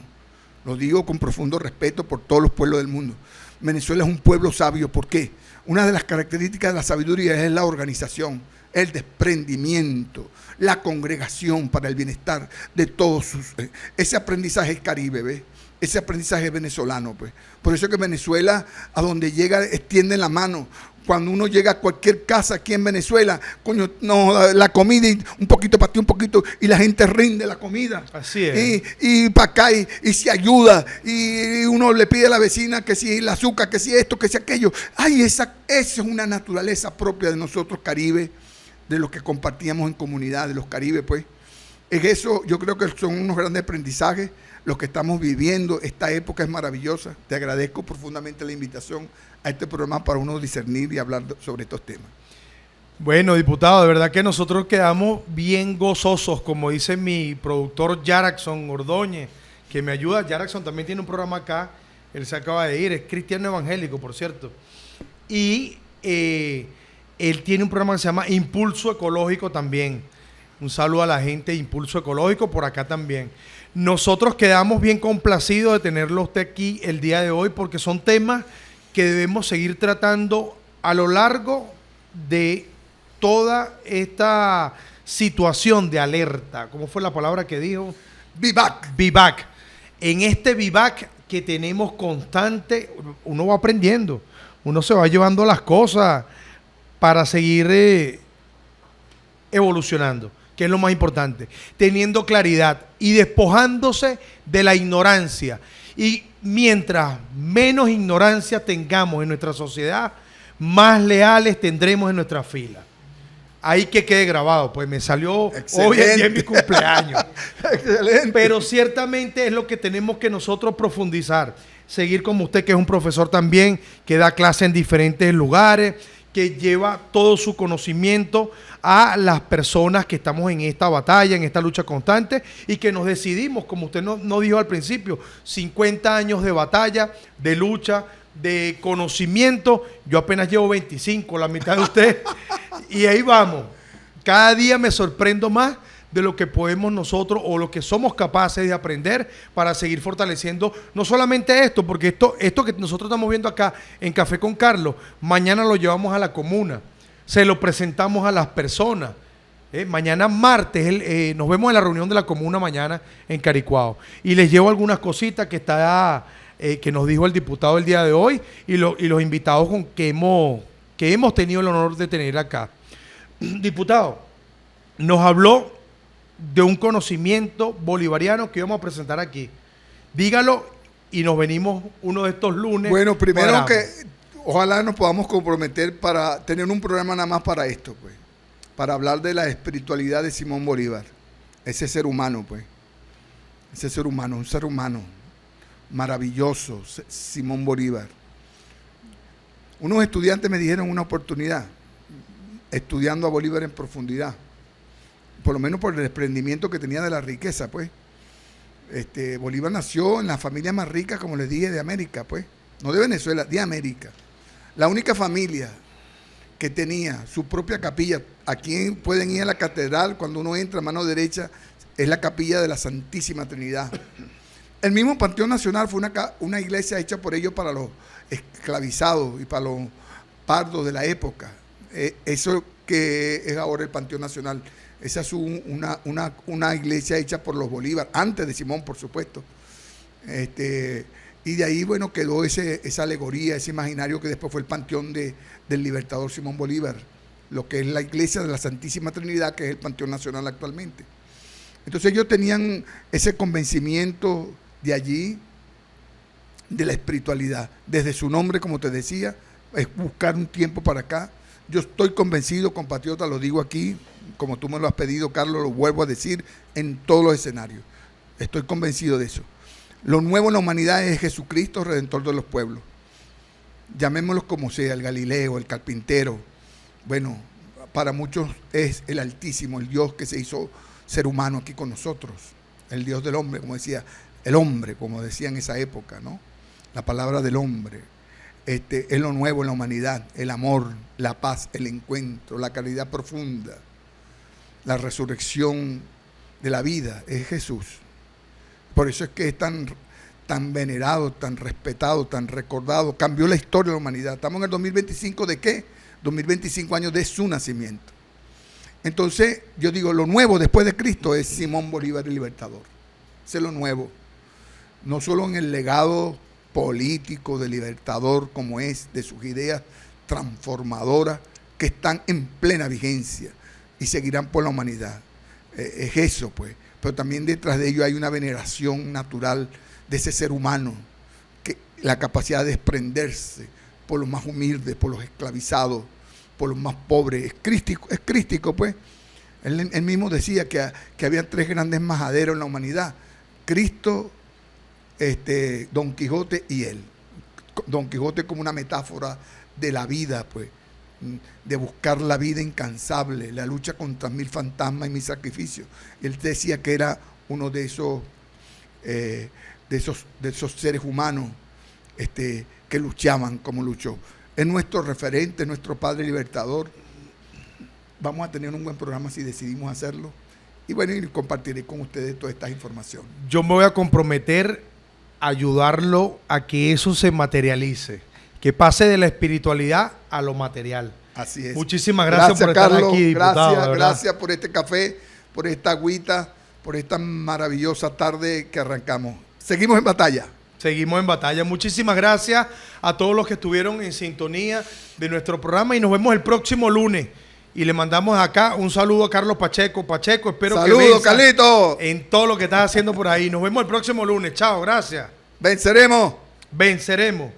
lo digo con profundo respeto por todos los pueblos del mundo. Venezuela es un pueblo sabio. ¿Por qué? Una de las características de la sabiduría es la organización, el desprendimiento, la congregación para el bienestar de todos sus... ese aprendizaje es Caribe, ¿ves? Ese aprendizaje es venezolano, pues. Por eso es que Venezuela, a donde llega, extiende la mano. Cuando uno llega a cualquier casa aquí en Venezuela, coño, no, la comida, y un poquito para ti, un poquito, y la gente rinde la comida. Así es. Y para acá, y se ayuda, y uno le pide a la vecina que si el azúcar, que si esto, que si aquello. Ay, esa es una naturaleza propia de nosotros, Caribe, de los que compartíamos en comunidad, de los Caribe, pues. Es eso, yo creo que son unos grandes aprendizajes los que estamos viviendo. Esta época es maravillosa. Te agradezco profundamente la invitación a este programa para uno discernir y hablar sobre estos temas. Bueno, diputado, de verdad que nosotros quedamos bien gozosos, como dice mi productor Yaraxon Ordóñez, que me ayuda. Yaraxon también tiene un programa acá, él se acaba de ir, es cristiano evangélico, por cierto. Y él tiene un programa que se llama Impulso Ecológico también. Un saludo a la gente de Impulso Ecológico por acá también. Nosotros quedamos bien complacidos de tenerlo usted aquí el día de hoy porque son temas que debemos seguir tratando a lo largo de toda esta situación de alerta. ¿Cómo fue la palabra que dijo? Vivac. Vivac. En este vivac que tenemos constante, uno va aprendiendo, uno se va llevando las cosas para seguir evolucionando, que es lo más importante, teniendo claridad y despojándose de la ignorancia. Y mientras menos ignorancia tengamos en nuestra sociedad, más leales tendremos en nuestra fila. Ahí que quede grabado, pues me salió hoy el día de mi cumpleaños. Excelente. Pero ciertamente es lo que tenemos que nosotros profundizar. Seguir como usted, que es un profesor también, que da clase en diferentes lugares, que lleva todo su conocimiento a las personas que estamos en esta batalla, en esta lucha constante, y que nos decidimos, como usted no dijo al principio, 50 años de batalla, de lucha, de conocimiento. Yo apenas llevo 25, la mitad de usted, y ahí vamos. Cada día me sorprendo más de lo que podemos nosotros o lo que somos capaces de aprender para seguir fortaleciendo no solamente esto, porque esto que nosotros estamos viendo acá en Café con Carlos, mañana lo llevamos a la comuna, se lo presentamos a las personas. Mañana martes, nos vemos en la reunión de la comuna mañana en Caricuao, y les llevo algunas cositas que que nos dijo el diputado el día de hoy y los invitados que hemos tenido el honor de tener acá. Diputado, nos habló de un conocimiento bolivariano que íbamos a presentar aquí. Dígalo y nos venimos uno de estos lunes. Bueno, primero cuadramos. que ojalá nos podamos comprometer para tener un programa nada más para esto, pues, para hablar de la espiritualidad de Simón Bolívar, ese ser humano, pues, ese ser humano, un ser humano maravilloso, Simón Bolívar. Unos estudiantes me dijeron una oportunidad, estudiando a Bolívar en profundidad, por lo menos por el desprendimiento que tenía de la riqueza, pues. Bolívar nació en la familia más rica, como les dije, de América, pues. No de Venezuela, de América. La única familia que tenía su propia capilla. Aquí pueden ir a la catedral, cuando uno entra a mano derecha, es la capilla de la Santísima Trinidad. El mismo Panteón Nacional fue una iglesia hecha por ellos para los esclavizados y para los pardos de la época. Eso que es ahora el Panteón Nacional. Esa es una iglesia hecha por los Bolívar, antes de Simón, por supuesto. Y de ahí, bueno, quedó esa alegoría, ese imaginario que después fue el panteón del libertador Simón Bolívar, lo que es la iglesia de la Santísima Trinidad, que es el Panteón Nacional actualmente. Entonces ellos tenían ese convencimiento de allí, de la espiritualidad. Desde su nombre, como te decía, es buscar un tiempo para acá. Yo estoy convencido, compatriota, lo digo aquí, como tú me lo has pedido, Carlos, lo vuelvo a decir en todos los escenarios. Estoy convencido de eso. Lo nuevo en la humanidad es Jesucristo, Redentor de los pueblos. Llamémoslos como sea, el Galileo, el carpintero. Bueno, para muchos es el Altísimo, el Dios que se hizo ser humano aquí con nosotros. El Dios del hombre, como decía, el hombre, como decía en esa época, ¿no? la palabra del hombre, es lo nuevo en la humanidad, el amor, la paz, el encuentro, la caridad profunda, la resurrección de la vida, es Jesús. Por eso es que es tan venerado, tan respetado, tan recordado. Cambió la historia de la humanidad. Estamos en el 2025 ¿de qué? 2025 años de su nacimiento. Entonces, yo digo, lo nuevo después de Cristo es Simón Bolívar el Libertador. Ese es lo nuevo. No solo en el legado político del Libertador, como es, de sus ideas transformadoras que están en plena vigencia y seguirán por la humanidad. Es eso, pues. Pero también detrás de ello hay una veneración natural de ese ser humano, que la capacidad de desprenderse por los más humildes, por los esclavizados, por los más pobres. Es crístico, pues. Él mismo decía que había 3 grandes majaderos en la humanidad: Cristo, Don Quijote y él. Don Quijote como una metáfora de la vida, pues, de buscar la vida incansable, la lucha contra 1000 fantasmas y 1000 sacrificios. Él decía que era uno de esos seres humanos que luchaban como luchó. Es nuestro referente, nuestro padre libertador. Vamos a tener un buen programa si decidimos hacerlo. Y bueno, y compartiré con ustedes todas estas informaciones. Yo me voy a comprometer a ayudarlo a que eso se materialice, que pase de la espiritualidad a lo material. Así es. Muchísimas gracias por estar Carlos, aquí, diputado. Gracias por este café, por esta agüita, por esta maravillosa tarde que arrancamos. Seguimos en batalla. Seguimos en batalla. Muchísimas gracias a todos los que estuvieron en sintonía de nuestro programa y nos vemos el próximo lunes. Y le mandamos acá un saludo a Carlos Pacheco. Pacheco, espero que ¡saludos, Carlito! En todo lo que estás haciendo por ahí. Nos vemos el próximo lunes. Chao, gracias. ¡Venceremos! Venceremos.